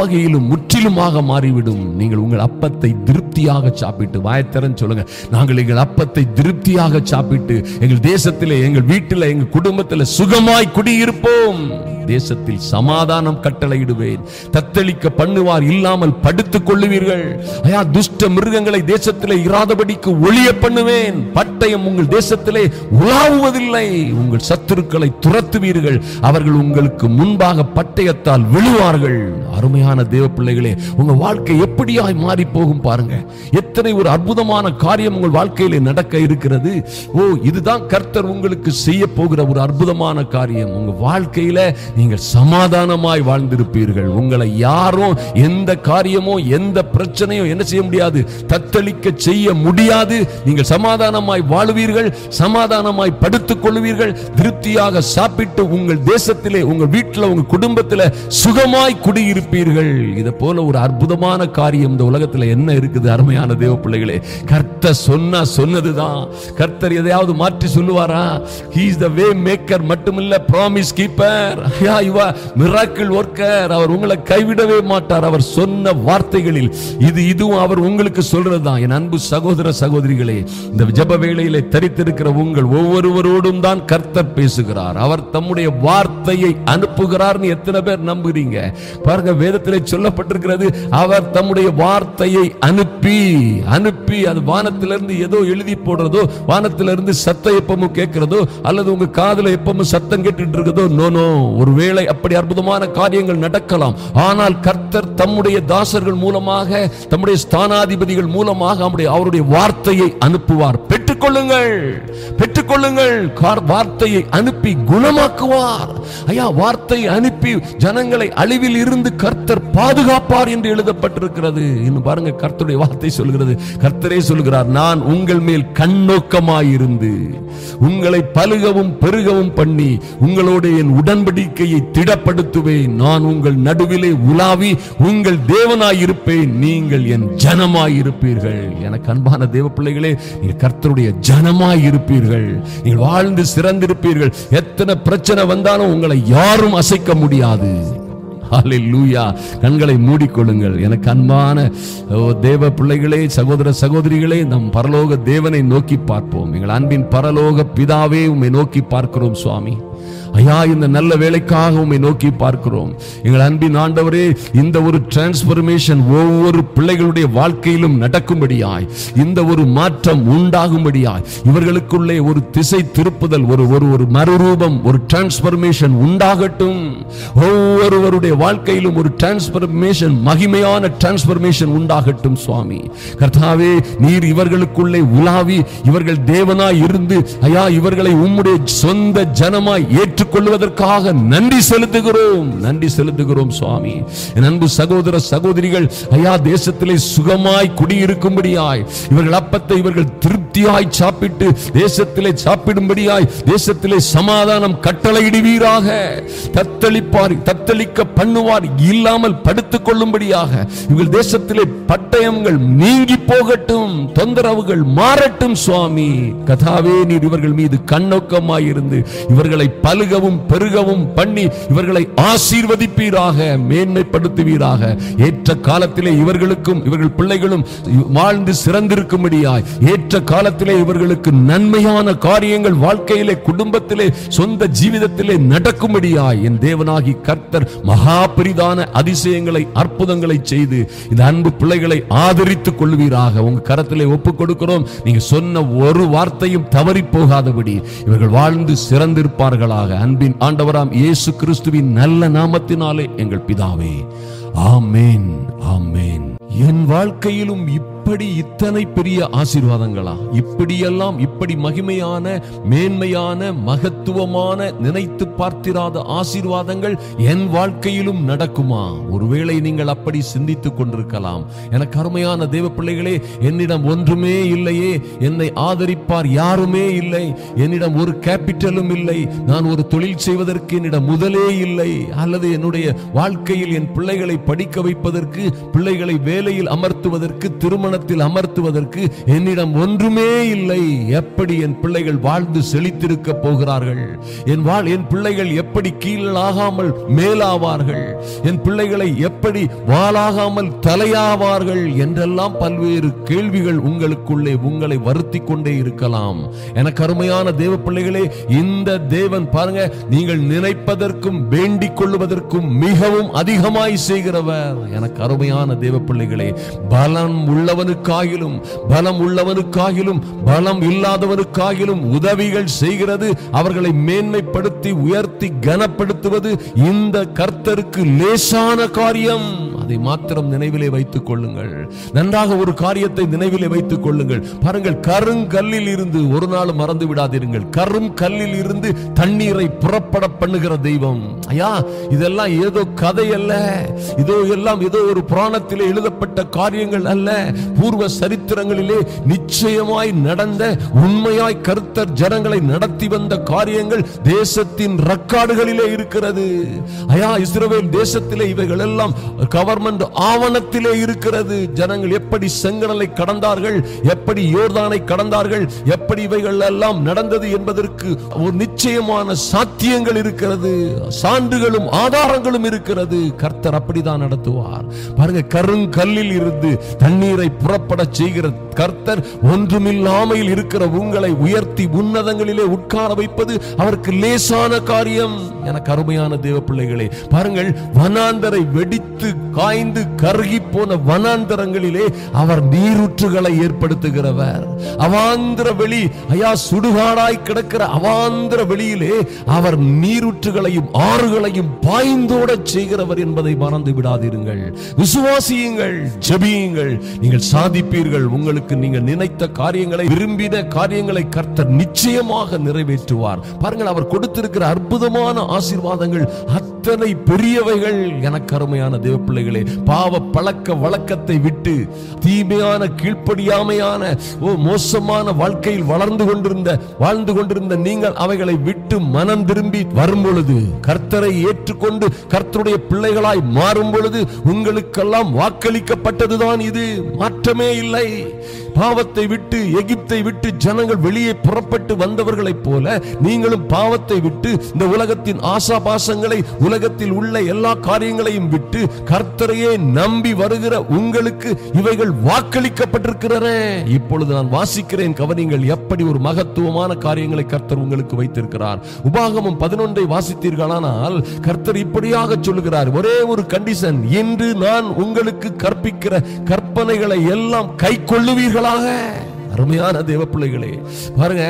வகையிலும் முற்றிலுமாக மாறிவிடும். நீங்கள் உங்கள் அப்பத்தை திருப்தியாக சாப்பிட்டு, வாயத்திறன் சொல்லுங்க, நாங்கள் எங்கள் அப்பத்தை திருப்தியாக சாப்பிட்டு எங்கள் தேசத்திலே, எங்கள் வீட்டில், எங்கள் குடும்பத்தில் சுகமாய் குடியிருப்போம். தேசத்தில் சமாதானம் கட்டளையிடுவேன். தத்தளிக்க பண்ணுவார் இல்லாமல் படுத்துக் கொள்ளுவீர்கள். ஐயா துஷ்ட மிருகங்களை தேசத்திலே இராதபடிக்கு ஒளிய பண்ணுவேன். பட்டயம் உங்கள் தேசத்திலே உலாவுவதில்லை. உங்கள் சத்துருக்களை துரத்துவீர்கள். அவர்கள் உங்களுக்கு முன்பாக பட்டயத்தால் விழுவார்கள். அருமையான தேவ பிள்ளைகளே, உங்க வாழ்க்கை எப்படியாய் மாறி போகும் பாருங்க. எத்தனை ஒரு அற்புதமான காரியம் உங்கள் வாழ்க்கையிலே நடக்க இருக்கிறது. ஓ, இதுதான் கர்த்தர் உங்களுக்கு செய்ய போகிற ஒரு அற்புதமான காரியம். உங்க வாழ்க்கையில நீங்கள் சமாதானமாய் வாழ்ந்திருப்பீர்கள். உங்களை யாரும் எந்த காரியமோ எந்த பிரச்சனையோ என்ன செய்ய முடியாது, தத்தளிக்க செய்ய முடியாது. நீங்கள் சமாதானமாய் வாழுவீர்கள், சமாதானமாய் படுத்துக் கொள்வீர்கள், திருப்தியாக சாப்பிட்டு உங்கள் தேசத்திலே, உங்கள் வீட்டில், உங்கள் குடும்பத்தில் சுகமாய் குடியிருப்பீர்கள். இதை போல ஒரு அற்புதமான காரியம் இந்த உலகத்தில் என்ன இருக்குது? அருமையான தேவ பிள்ளைகளே, கர்த்தர் சொன்னதுதான். கர்த்தர் எதையாவது மாற்றி சொல்லுவாரா? He is the way maker மட்டுமில்ல, promise keeper, miracle worker. அவர் உங்களை கைவிடவே மாட்டார். அவர் சொன்ன வார்த்தைகளில் இதுவும் அவர் உங்களுக்கு சொல்றதுதான். என் அன்பு சகோதர சகோதரிகளே, இந்த ஜெப வேளையிலே தரித்திருக்கிற உங்கள் ஒவ்வொருவரோடும் தான் கர்த்தர் பேசுகிறார். அவர் தம்முடைய வார்த்தையை அனுப்புகிறார். எத்தனை பேர் நம்புறீங்க பாருங்க? வேதத்திலே சொல்லப்பட்டிருக்கிறது, அவர் தம்முடைய வார்த்தையை அனுப்பி அது வானத்திலிருந்து ஏதோ எழுதி போடுறதோ, வானத்திலிருந்து சத்தம் எப்பவும் கேட்கிறதோ, அல்லது உங்க காதுல எப்பவும் சத்தம் கேட்டுட்டு இருக்கிறதோ. நோ, ஒருவேளை அப்படி அற்புதமான காரியங்கள் நடக்கலாம். ஆனால் கர்த்தர் தம்முடைய தாசர்கள் மூலமாக, தம்முடைய ஸ்தானாதிபதிகள் மூலமாக அவருடைய வார்த்தையை அனுப்புவார். பெற்றுக்கொள்ளுங்கள். வார்த்தையை அனுப்பி குணமாக்குவார். ஐயா வார்த்தையை அனுப்பி ஜனங்களை அழிவில் இருந்து கர்த்தர் பாதுகாப்பார் என்று எழுதப்பட்டிருக்கிறது. இன்னும் பாருங்க, கர்த்தருடைய வார்த்தை சொல்கிறது, கர்த்தரே சொல்கிறார், நான் உங்கள் மேல் கண்ணோக்கமாயிருந்து உங்களை பலுகவும் பெருகவும் பண்ணி உங்களோட என் உடன்படிக்கையை திடப்படுத்துவேன். நான் உங்கள் நடுவிலே உலாவி உங்கள் தேவனாயிருப்பேன், நீங்கள் என் ஜனமாயிருப்பீர்கள். எனக்கு அன்பான தேவ பிள்ளைகளே, நீங்கள் கர்த்தருடைய ஜனமாயிருப்பீர்கள். நீங்கள் வாழ்ந்து சிறந்திருப்பீர்கள். எத்தனை பிரச்சனை வந்தாலும் உங்களை யாரும் அசைக்க முடியாது. ஹல்லேலூயா. கண்களை மூடிக்கொள்ளுங்கள். எனக்கு அன்பான தேவ பிள்ளைகளே, சகோதர சகோதரிகளே, நம் பரலோக தேவனை நோக்கி பார்ப்போம். எங்கள் அன்பின் பரலோக பிதாவே, உம்மை நோக்கி பார்க்கிறோம் சுவாமி. ஐயா இந்த நல்ல வேலைக்காக உம்மை நோக்கி பார்க்கிறோம். எங்கள் அன்பின் ஆண்டவரே, இந்த ஒரு டிரான்ஸ்பர்மேஷன் ஒவ்வொரு பிள்ளைகளுடைய வாழ்க்கையிலும் நடக்கும்படியாய், இந்த ஒரு மாற்றம் உண்டாகும்படியாய், இவர்களுக்குள்ளே ஒரு திசை திருப்புதல், ஒரு மறுரூபம், ஒரு டிரான்ஸ்பர்மேஷன் உண்டாகட்டும். ஒவ்வொருவருடைய வாழ்க்கையிலும் ஒரு டிரான்ஸ்பர்மேஷன், மகிமையான டிரான்ஸ்பர்மேஷன் உண்டாகட்டும் சுவாமி. கர்த்தாவே, நீர் இவர்களுக்குள்ளே உலாவி இவர்கள் தேவனாய் இருந்து ஐயா இவர்களை உம்முடைய சொந்த ஜனமாய் ஏற்று கொள்வதற்காக நன்றி செலுத்துகிறோம், நன்றி செலுத்துகிறோம் சுவாமி. என் அன்பு சகோதர சகோதரிகள், ஐயா, தேசத்திலே சுகமாய் குடியிருக்கும்படியாய், இவர்கள் அப்பத்தை இவர்கள் திருப்தியாய் சாப்பிட்டு தேசத்திலே சாப்பிடும்படியாய் தேசத்திலே சமாதானம் கட்டளையிடுவீராக. தத்தளிக்க பண்ணுவார் இல்லாமல் படுத்துக் கொள்ளும்படியாக இவர்கள் தேசத்திலே பட்டயங்கள் நீங்கி போகட்டும், தொந்தரவுகள் மாறட்டும் சுவாமி. கதாவே, நீர் இவர்கள் மீது கண்ணோக்கமாயிருந்து இவர்களை பலுகவும் பெருகவும் பண்ணி இவர்களை ஆசீர்வதிப்பீராக, மேன்மைப்படுத்துவீராக. ஏற்ற காலத்திலே இவர்களுக்கும் இவர்கள் பிள்ளைகளும் வாழ்ந்து சிறந்திருக்கும்படியாய், ஏற்ற காலத்திலே இவர்களுக்கு நன்மையான காரியங்கள் வாழ்க்கையிலே, குடும்பத்திலே, சொந்த ஜீவிதத்திலே நடக்கும்படியாய் என் தேவனாகி கர்த்தர் மகா பெரிதான அதிசயங்களை அற்புதங்களை செய்து இந்த அன்பு பிள்ளைகளை ஆதரித்துக் கொள்வீராக. உங்க கரத்திலே ஒப்புக் கொடுக்கிறோம். நீங்க சொன்ன ஒரு வார்த்தையும் தவறி போகாதபடி இவர்கள் வாழ்ந்து சிறந்திருப்பார்களாக. அன்பின் ஆண்டவராம் இயேசு கிறிஸ்துவின் நல்ல நாமத்தினாலே எங்கள் பிதாவே, ஆமென், ஆமென். என் வாழ்க்கையிலும் இப்படி இத்தனை பெரிய ஆசீர்வாதங்களா? இப்படியெல்லாம் இப்படி மகிமையான, மேன்மையான, மகத்துவமான, நினைத்து பார்த்திராத ஆசீர்வாதங்கள் என் வாழ்க்கையிலும் நடக்குமா? ஒருவேளை நீங்கள் அப்படி சிந்தித்துக் கொண்டிருக்கலாம். எனக்கு அருமையான தேவ பிள்ளைகளே, என்னிடம் ஒன்றுமே இல்லையே, என்னை ஆதரிப்பார் யாருமே இல்லை, என்னிடம் ஒரு கேபிட்டலும் இல்லை, நான் ஒரு தொழில் செய்வதற்கு என்னிடம் முதலே இல்லை, அல்லது என்னுடைய வாழ்க்கையில் என் பிள்ளைகளை படிக்க வைப்பதற்கு, பிள்ளைகளை வேலையில் அமர்த்துவதற்கு, திருமணத்தில் அமர்த்துவதற்கு என்னிடம் ஒன்றுமே இல்லை. எப்படி என் பிள்ளைகள் வாழ்ந்து செழித்திருக்க போகிறார்கள்? என் பிள்ளைகள் எப்படி கீழாகாமல் மேலாவார்கள்? என் பிள்ளைகளை எப்படி வாளாகாமல் தலையாவார்கள்? என்றெல்லாம் பல்வேறு கேள்விகள் உங்களுக்குள்ளே உங்களை வருத்தி கொண்டே இருக்கலாம். எனக்கு அருமையான தேவ பிள்ளைகளே, இந்த தேவன் பாருங்க, நீங்கள் நினைப்பதற்கும் வேண்டிக் கொள்வதற்கும் மிகவும் அதிகமாய் செய்கிறவர். எனக்கு அருமையான தேவ பிள்ளைகளே, பலம் உள்ளவனுக்காகிலும் பலம் இல்லாதவனுக்காகிலும் உதவிகள் செய்கிறது, அவர்களை மேன்மைப்படுத்தி உயர்த்தி கனப்படுத்துவது இந்த கர்த்தருக்கு லேசான காரியம். அதை மாத்திரம் நினைவிலே வைத்துக் கொள்ளுங்கள். நன்றாக ஒரு காரியத்தை நினைவிலே வைத்துக் கொள்ளுங்கள். பாருங்கள், கருங்கல்லில் இருந்து ஒரு நாள் மறந்து விடாதீர்கள். கரும் கல்லில் இருந்து தண்ணீரை புறப்பட பண்ணுகிற தெய்வம். ஐயா, இதெல்லாம் ஏதோ கதை அல்ல, ஏதோ ஒரு புராணத்திலே எழுதப்பட்ட காரியங்கள் அல்ல. பூர்வ சரித்திரங்களிலே நிச்சயமாய் நடந்த, உண்மையாய் கர்த்தர் ஜனங்களை நடத்தி வந்த காரியங்கள் தேசத்தின் ரெக்கார்டுகளிலே இருக்கிறது. ஐயா, இஸ்ரவேல் தேசத்திலே இவைகள் எல்லாம் கவர்மெண்ட் ஆவணத்திலே இருக்கிறது. ஜனங்கள் எப்படி செங்கடலை கடந்தார்கள், எப்படி யோர்தானை கடந்தார்கள், எப்படி இவைகள் எல்லாம் நடந்தது என்பதற்கு ஒரு நிச்சயமான சாத்தியங்கள் இருக்கிறது, சான்றுகளும் ஆதாரங்களும் இருக்கிறது. கர்த்தர் அப்படிதான் நடத்துவார். பாருங்க, கருங்கல்லில் இருந்து தண்ணீரை புறப்பட செய்கிற கர்த்தர் ஒன்றுமில்லாமல் இருக்கிற உங்களை உயர்த்தி உன்னதங்களிலே உட்கார வைப்பது அவருக்கு லேசான காரியம். எனக்கு அருமையான தேவ பிள்ளைகளே, பாருங்கள், வனாந்தரை வெடித்து காய்ந்து கருகி போன வனாந்தரங்களிலே அவர் நீரூற்றுகளை ஏற்படுத்துகிறவர். அவாந்திர வெளி, ஐயா, சுடுகாடாய் கிடக்கிற அவாந்திர வெளியிலே அவர் நீரூற்றுகளையும் ஆறுகளையும் பாய்ந்தோட செய்கிறவர் என்பதை மறந்து விடாதீர்கள். விசுவாசியுங்கள், ஜெபியுங்கள், நீங்கள் சாதிப்பீர்கள். உங்களுக்கு நீங்கள் நினைத்த காரியங்களை, விரும்பின காரியங்களை கர்த்தர் நிச்சயமாக நிறைவேற்றுவார். பாருங்கள், அவர் கொடுத்திருக்கிற அற்புதமான ஆசீர்வாதங்கள் அத்தனை பெரியவைகள். எனக்கு அருமையான தேவ பிள்ளைகளே, பாவ பழக்க வழக்கத்தை விட்டு தீமையான, கீழ்ப்படியாமையான, மோசமான வாழ்க்கையில் வாழ்ந்து கொண்டிருந்த நீங்கள் அவைகளை விட்டு மனம் திரும்பி வரும் பொழுது, கர்த்தரை ஏற்றுக்கொண்டு கர்த்தருடைய பிள்ளைகளாய் மாறும் பொழுது உங்களுக்கெல்லாம் வாக்களிக்கப்பட்டதுதான் இது. மாற்றமே இல்லை. பாவத்தை விட்டு, எகிப்தை விட்டு ஜனங்கள் வெளியே புறப்பட்டு வந்தவர்களைப் போல நீங்களும் பாவத்தை விட்டு, இந்த உலகத்தின் ஆசாபாசங்களை, உலகத்தில் உள்ள எல்லா காரியங்களையும் விட்டு கர்த்தரையே நம்பி வருகிற உங்களுக்கு இவைகள் வாக்களிக்கப்பட்டிருக்கிறன. இப்பொழுது நான் வாசிக்கிறேன், கவனிங்கள், எப்படி ஒரு மகத்துவமான காரியங்களை கர்த்தர் உங்களுக்கு வைத்திருக்கிறார். உபாகமம் 11 வாசித்தீர்களானால் கர்த்தர் இப்படியாக சொல்லுகிறார், ஒரே ஒரு கண்டிஷன், இன்று நான் உங்களுக்கு கற்பிக்கிற கற்பனைகளை எல்லாம் கை கொள்ளுவீர்களாக. அருமையான தேவ பிள்ளைகளே, பாருங்க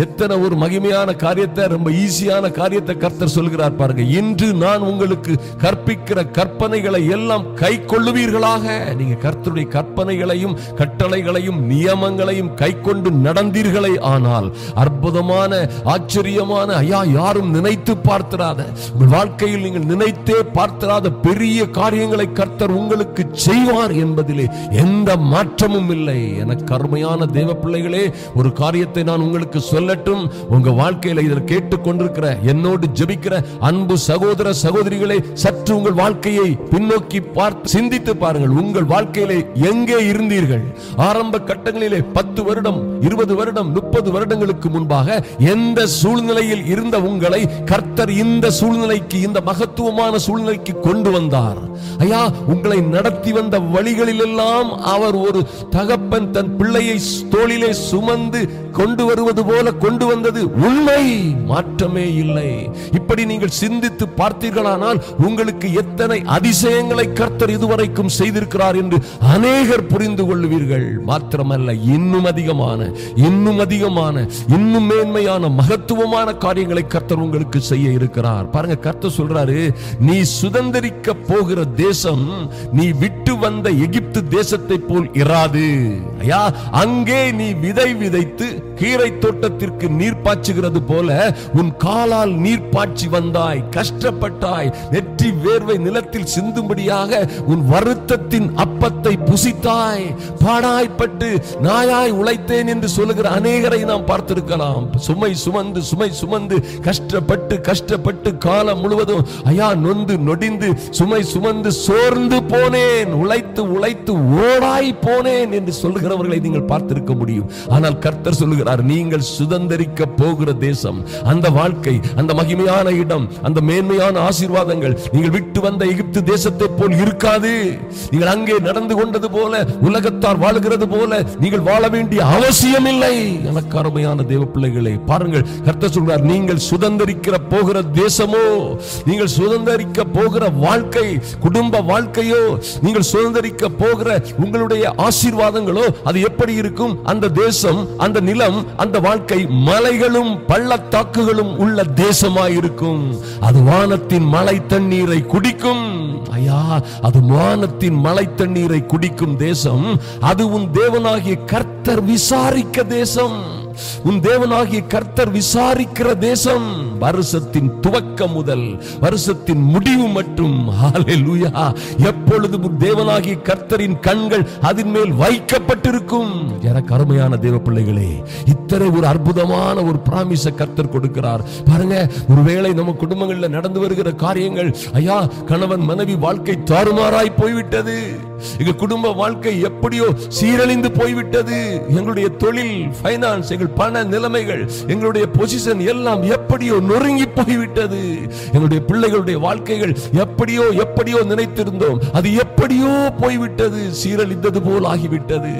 எத்தனை ஒரு மகிமையான காரியத்தை, ரொம்ப ஈஸியான காரியத்தை கர்த்தர் சொல்கிறார் பாருங்க. இன்று நான் உங்களுக்கு கற்பிக்கிற கற்பனைகளை எல்லாம் கை கொள்ளுவீர்களாக. நீங்க கர்த்தருடைய கற்பனைகளையும் கட்டளைகளையும் நியமங்களையும் கை கொண்டு நடந்தீர்களே ஆனால் அற்புதமான ஆச்சரியமான, ஐயா யாரும் நினைத்து பார்த்திராத, உங்கள் வாழ்க்கையில் நீங்கள் நினைத்தே பார்த்திராத பெரிய காரியங்களை கர்த்தர் உங்களுக்கு செய்வார் என்பதிலே எந்த மாற்றமும் இல்லை. எனக்கு அருமையான தேவ பிள்ளைகளே, ஒரு காரியத்தை நான் உங்களுக்கு சொல்லட்டும். உங்க வாழ்க்கையில இதில் கேட்டுக்கொண்டிருக்கிற என்னோடு ஜெபிக்கிற அன்பு சகோதர சகோதரிகளே, சற்று உங்கள் வாழ்க்கையை பின்னோக்கி பார்த்து சிந்தித்து பாருங்கள். உங்கள் வாழ்க்கையிலே எங்கே இருந்தீர்கள்? ஆரம்ப கட்டங்களிலே 10 வருடம் 20 வருடம் 30 வருடங்களுக்கு முன்பாக எந்த சூழ்நிலையில் இருந்த உங்களை கர்த்தர் இந்த சூழ்நிலைக்கு, இந்த மகத்துவமான சூழ்நிலைக்கு கொண்டு வந்தார். ஐயா, உங்களை நடத்தி வந்த வழிகளில் எல்லாம் அவர் ஒரு தகப்பன் தன் பிள்ளையை தோளிலே சுமந்து கொண்டு வருவது போல கொண்டு வந்தது உண்மை, மாற்றமே இல்லை. இப்படி நீங்கள் சிந்தித்து பார்த்தீர்களானால் உங்களுக்கு எத்தனை அதிசயங்களை கர்த்தர் இதுவரைக்கும் செய்திருக்கிறார் என்று அநேகர் புரிந்து கொள்வீர்கள். மாத்திரமல்ல, இன்னும் அதிகமான இன்னும் மேன்மையான மகத்துவமான காரியங்களை கர்த்தர் உங்களுக்கு செய்ய இருக்கிறார். பாருங்க, கர்த்தர் சொல்றாரு, நீ சுதந்தரிக்க போகிற தேசம் நீ விட்டு வந்த எகிப்து தேசத்தை போல் இராது. ஐயா, அங்கே நீ விதை விதைத்து கீரை தோட்டத்திற்கு நீர் பாய்ச்சுகிறது போல உன் காலால் நீர் பாய்ச்சி வந்தாய், கஷ்டப்பட்டாய், நெற்றி வேர்வை நிலத்தில் சிந்தும்படியாக உன் வருத்தத்தின் அப்பத்தை புசித்தாய், பாடாய்ப்பட்டு நாயாய் உழைத்தேன் என்று சொல்லுகிற அநேகரை நாம் பார்த்திருக்கலாம். சுமை சுமந்து கஷ்டப்பட்டு காலம் முழுவதும் ஐயா நொந்து நொடிந்து சுமை சுமந்து சோர்ந்து போனேன், உழைத்து ஓடாய் போனேன் என்று சொல்லுகிறவர்களை நீங்கள் பார்த்திருக்க முடியும். ஆனால் கர்த்தர் சொல்லுகிறார், நீங்கள் சுதந்தரிக்க போகிற தேசம், அந்த வாழ்க்கை, அந்த மகிமையான இடம், அந்த மேன்மையான ஆசீர்வாதங்கள் நீங்கள் விட்டு வந்த எகிப்து தேசத்தை போல் இருக்காது. நீங்கள் அங்கே நடந்து கொண்டது போல, உலகத்தார் வாழுகிறது போல நீங்கள் வாழ வேண்டிய அவசியம் இல்லை. எனக்கு அருமையான தேவ பிள்ளைகளே, பாருங்கள், கர்த்தர் சொல்கிறார், நீங்கள் சுதந்தரிக்கிற போகிற தேசமோ, நீங்கள் சுதந்தரிக்க போகிற வாழ்க்கை, குடும்ப வாழ்க்கையோ, நீங்கள் சுதந்தரிக்க போகிற உங்களுடைய ஆசீர்வாதங்களோ அது எப்படி இருக்கும்? அந்த தேசம், அந்த நிலம், அந்த வாழ்க்கை மலைகளும் பள்ளத்தாக்குகளும் உள்ள தேசமாயிருக்கும். அது வானத்தின் மழை தண்ணீரை குடிக்கும். ஐயா, அது வானத்தின் மழை தண்ணீரை குடிக்கும் தேசம். அது உன் தேவனாகிய கர்த்தர் விசாரிக்க தேசம். உன் தேவனாகிய கர்த்தர் விசாரிக்கிற தேசம். வருஷத்தின் துவக்கம் முதல் வருஷத்தின் முடிவு மட்டும், ஹல்லேலூயா, எப்பொழுதும் உன் தேவனாகிய கர்த்தரின் கண்கள் அதன் மேல் வைக்கப்பட்டிருக்கும். எனக்கு அருமையான தேவ பிள்ளைகளே, இத்தனை ஒரு அற்புதமான ஒரு பிராமிஸை கர்த்தர் கொடுக்கிறார். பாருங்க, ஒருவேளை நம்ம குடும்பங்களில் நடந்து வருகிற காரியங்கள், ஐயா கணவன் மனைவி வாழ்க்கை தாறுமாறாய் போய்விட்டது, எங்க குடும்ப வாழ்க்கை எப்படியோ சீரழிந்து போய்விட்டது, எங்களுடைய தொழில், பைனான்ஸ், எங்கள் பண நிலைமைகள், எங்களுடைய பொசிஷன் எல்லாம் எப்படியோ நொறுங்கி போய்விட்டது, எங்களுடைய பிள்ளைகளுடைய வாழ்க்கைகள் எப்படியோ நினைத்திருந்தோம், அது எப்படியோ போய்விட்டது, சீரழிந்தது போல் ஆகிவிட்டது.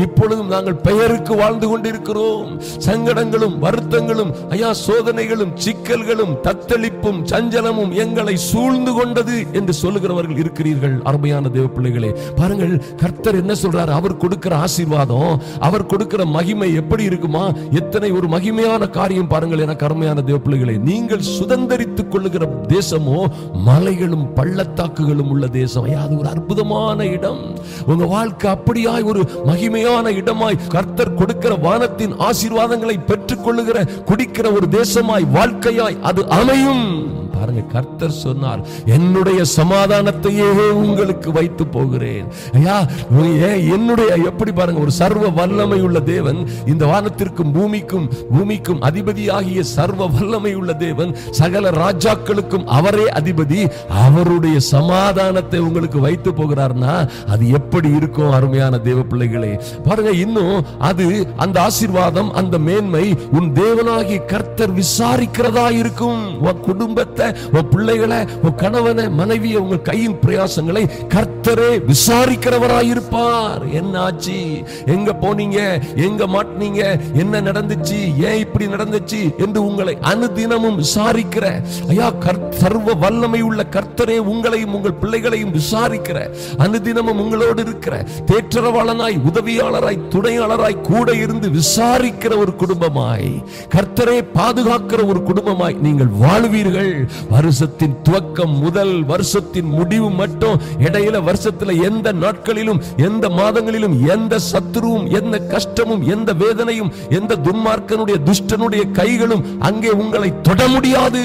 இப்பொழுதும் நாங்கள் பெயருக்கு வாழ்ந்து கொண்டிருக்கிறோம். சங்கடங்களும் வருத்தங்களும், ஐயா சோதனைகளும் சிக்கல்களும் தத்தளிப்பும் சஞ்சலமும் எங்களை சூழ்ந்து கொண்டது என்று சொல்லுகிறவர்கள் இருக்கிறீர்கள். அருமையான தேவ பிள்ளைகளே, பாருங்கள், கர்த்தர் என்ன சொல்றார்? அவர் கொடுக்கிற ஆசீர்வாதம், அவர் கொடுக்கிற மகிமை எப்படி இருக்குமா? எத்தனை ஒரு மகிமையான காரியம் பாருங்கள். எனக்கு அருமையான தேவ பிள்ளைகளே, நீங்கள் சுதந்தரித்துக் கொள்ளுகிற தேசமோ மலைகளும் பள்ளத்தாக்குகளும் உள்ள தேசம். அது ஒரு அற்புதமான இடம். உங்க வாழ்க்கை அப்படியாய் ஒரு மகிமையான இடமாய் கர்த்தர் கொடுக்கிற வானத்தின் ஆசீர்வாதங்களை பெற்றுக் கொள்ளுகிற குடிக்கிற ஒரு தேசமாய் வாழ்க்கையாய் அது அமையும். பாருங்க, கர்த்தர் சொன்னார், என்னுடைய சமாதானத்தையே உங்களுக்கு வைத்து போகிறேன். ஐயா, என்னுடைய எப்படி பாருங்க, ஒரு சர்வ வல்லமை உள்ள தேவன், இந்த வானத்திற்கும் பூமிக்கும் அதிபதியாகிய சர்வ வல்லமை உள்ள தேவன், சகல ராஜாக்களுக்கும் அவரே அதிபதி, அவருடைய சமாதானத்தை உங்களுக்கு வைத்து போகிறார்னா அது எப்படி இருக்கும்? அருமையான தேவ பிள்ளைகளே, பாருங்க, இன்னும் அது அந்த ஆசீர்வாதம், அந்த மேன்மை உன் தேவனாகிய கர்த்தர் விசாரிக்கிறதா இருக்கும். உன் குடும்பத்தை உன் பிள்ளைகளை, உன் கணவனை, மனைவியை, உங்க கையின் பிரயாசங்களை கர்த்தரே விசாரிக்கிறவராயிருப்பார். என்ன ஆச்சு, எங்க போனீங்க, எங்க மாட்டினீங்க, என்ன நடந்துச்சு, ஏன் இப்படி நடந்துச்சு என்று உங்களை அனுதினமும் விசாரிக்கிற ஐயா சர்வ வல்லமை உள்ள கர்த்தரே உங்களையும் உங்கள் பிள்ளைகளையும் விசாரிக்கிற, அனுதினமும் உங்களோடு இருக்கிற, தேற்றரவாளனாய், உதவியாளராய், துணையாளராய் கூட இருந்து விசாரிக்கிற ஒரு குடும்பமாய், கர்த்தரே பாதுகாக்கிற ஒரு குடும்பமாய் நீங்கள் வாழ்வீர்கள். வருஷத்தின் துவக்கம் முதல் வருஷத்தின் முடிவு மட்டும், இடையில வருஷத்துல எந்த நாட்களிலும் எந்த மாதங்களிலும் எந்த சத்துருவும் எந்த கஷ்டமும் எந்த வேதனையும் எந்த துன்மார்க்கனுடைய துஷ்டனுடைய கைகளும் அங்கே உங்களை தொட முடியாது.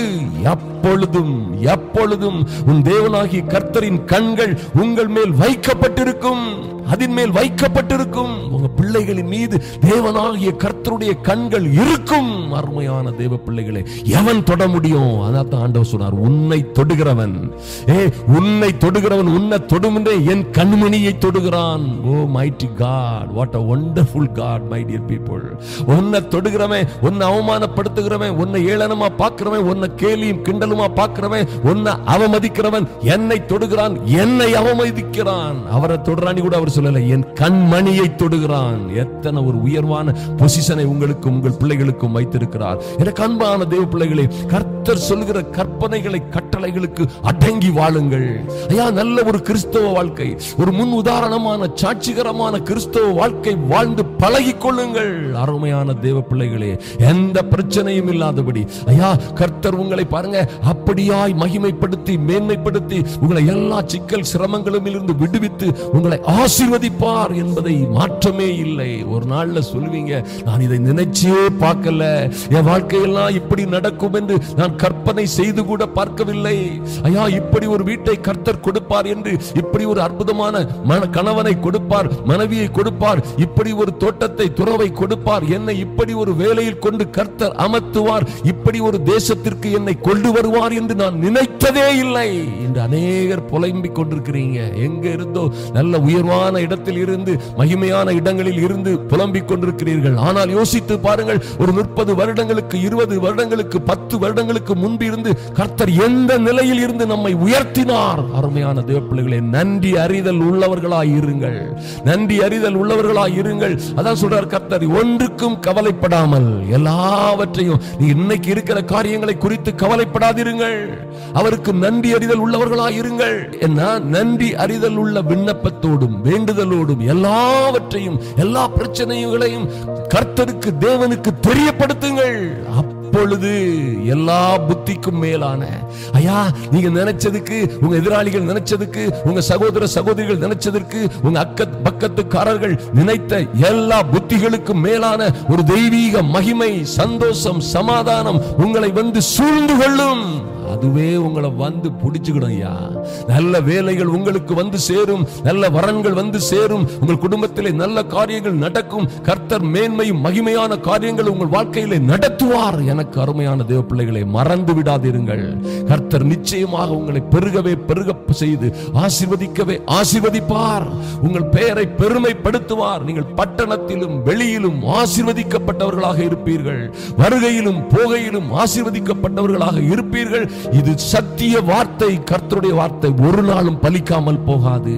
எப்பொழுதும் எப்பொழுதும் உன் தேவனாகிய கர்த்தரின் கண்கள் உங்கள் மேல் வைக்கப்பட்டிருக்கும், அதன் மேல் வைக்கப்பட்டிருக்கும். உங்க பிள்ளைகளின் மீது தேவனாகிய கர்த்தருடைய கண்கள் இருக்கும். அருமையான தேவ பிள்ளைகளை எவன் தொட முடியும்? அதான் ஆண்டவர் சொன்னார், உன்னை தொடுகிறவன், உன்னை தொடுகிறவன் உன்னை தொடுமென்றே என் கண்மணியை தொடுகிறான். Oh mighty God, what a wonderful God, my dear people. உன்னை தொடுகிறவன், உன்னை அவமானப்படுத்துகிறவன், உன்னை ஏளனமா பார்க்கிறவன், உன்னை கேலியும் கிண்டலுமா பார்க்கிறவன், உன்னை அவமதிக்கிறவன் என்னை தொடுகிறான், என்னை அவமதிக்கிறான். அவரை தொடுறானி கூட அவர் சொல்லல, என் கண்மணியை தொடுகிறான். எத்தனை ஒரு உயர்வான பொசிஷனை உங்களுக்கும் உங்கள் பிள்ளைகளுக்கும் வைத்திருக்கிறார். எனக்கு அன்பான தேவ பிள்ளைகளே, கர்த்தர் சொல்லுகிற கற்பனைகளை, கட்டளைகளுக்கு அடங்கி வாழுங்கள். ஐயா, நல்ல ஒரு கிறிஸ்தவ வாழ்க்கை, ஒரு முன் உதாரணமான சாட்சிகரமான கிறிஸ்தவ வாழ்க்கை வாழ்ந்து பழகிக் கொள்ளுங்கள். அருமையான தேவ பிள்ளைகளே, எந்த பிரச்சனையும் இல்லாதபடி ஐயா கர்த்தர் உங்களை பாருங்க அப்படியாய் மகிமைப்படுத்தி மேன்மைப்படுத்தி உங்களை எல்லா சிக்கல் சிரமங்களும் இருந்து விடுவித்து உங்களை ஆசீர்வதிப்பார் என்பதை மாற்றமே இல்லை. ஒரு நாள்ல சொல்லுவீங்க, நான் இதை நினைச்சே பார்க்கல, என் வாழ்க்கையெல்லாம் இப்படி நடக்கும் என்று நான் கற்பனை செய்து கூட பார்க்கவில்லை. ஐயா, இப்படி ஒரு வீட்டை கர்த்தர் கொடுப்பார் என்று, இப்படி ஒரு அற்புதமான கணவனை கொடுப்பார், மனைவியை கொடுப்பார், இப்படி ஒரு தோட்டத்தை துறவை கொடுப்பார், என்னை இப்படி ஒரு வேலையில் கொண்டு கர்த்தர் அமர்த்துவார், இப்படி ஒரு தேசத்திற்கு என்னை கொண்டு வருவார் என்று நான் நினைத்ததே இல்லை என்று அநேகர் புலம்பிக் கொண்டிருக்கிறீங்க. எங்க இருந்தோ நல்ல உயர்வான இடத்தில் இருந்து, மகிமையான இடங்களில் இருந்து புலம்பிக் கொண்டிருக்கிறீர்கள். ஆனால் யோசித்து பாருங்கள், ஒரு 30 வருடங்களுக்கு 20 வருடங்களுக்கு 10 வருடங்களுக்கு முன்பு இருந்து கர்த்தர் எந்த நிலையில் இருந்து நம்மை உயர்த்தினார். அருமையான தேவ பிள்ளைகளே, நன்றி அறிதல் உள்ளவர்களாய் இருங்கள், நன்றி அறிதல் உள்ளவர்களாய் இருங்கள். அதான் சொல்றார் கர்த்தர், ஒன்றுக்கும் கவலைப்படாமல் எல்லாவற்றையும், நீ இன்னைக்கு இருக்கிற காரியங்களை குறித்து கவலைப்படாதிருங்கள், அவருக்கு நன்றி அறிதல் உள்ளவர்களாய் இருங்கள். என்ன நன்றி அறிதல் உள்ள விண்ணப்பத்தோடும் வேண்டுதலோடும் எல்லாவற்றையும், எல்லா பிரச்சனைகளையும் கர்த்தருக்கு தேவனுக்கு தெரியப்படுத்துங்கள். அப்பொழுது எல்லா புத்திக்கும் மேலான, ஐயா நீங்க நினைச்சதுக்கு, உங்க எதிராளிகள் நினைச்சதுக்கு, உங்க சகோதர சகோதரிகள் நினைச்சதற்கு, உங்க பக்கத்துக்காரர்கள் நினைத்த எல்லா புத்திகளுக்கும் மேலான ஒரு தெய்வீக மகிமை, சந்தோஷம், சமாதானம் உங்களை வந்து சூழ்ந்து கொள்ளும். அதுவே உங்களை வந்து பிடிச்சுக்கிடும். ஐயா, நல்ல வேலைகள் உங்களுக்கு வந்து சேரும், நல்ல வரன்கள் வந்து சேரும், உங்கள் குடும்பத்திலே நல்ல காரியங்கள் நடக்கும், கர்த்தர் மேன்மையும் மகிமையான காரியங்கள் உங்கள் வாழ்க்கையிலே நடத்துவார். எனக்கு அருமையான தேவ பிள்ளைகளை, மறந்து விடாதிருங்கள். கர்த்தர் நிச்சயமாக உங்களை பெருகவே பெருக செய்து ஆசீர்வதிக்கவே ஆசீர்வதிப்பார். உங்கள் பெயரை பெருமைப்படுத்துவார். நீங்கள் பட்டணத்திலும் வெளியிலும் ஆசீர்வதிக்கப்பட்டவர்களாக இருப்பீர்கள், வருகையிலும் போகையிலும் ஆசீர்வதிக்கப்பட்டவர்களாக இருப்பீர்கள். இது சத்திய வார்த்தை, கர்த்தருடைய வார்த்தை, ஒரு நாளும் பலிக்காமல் போகாது.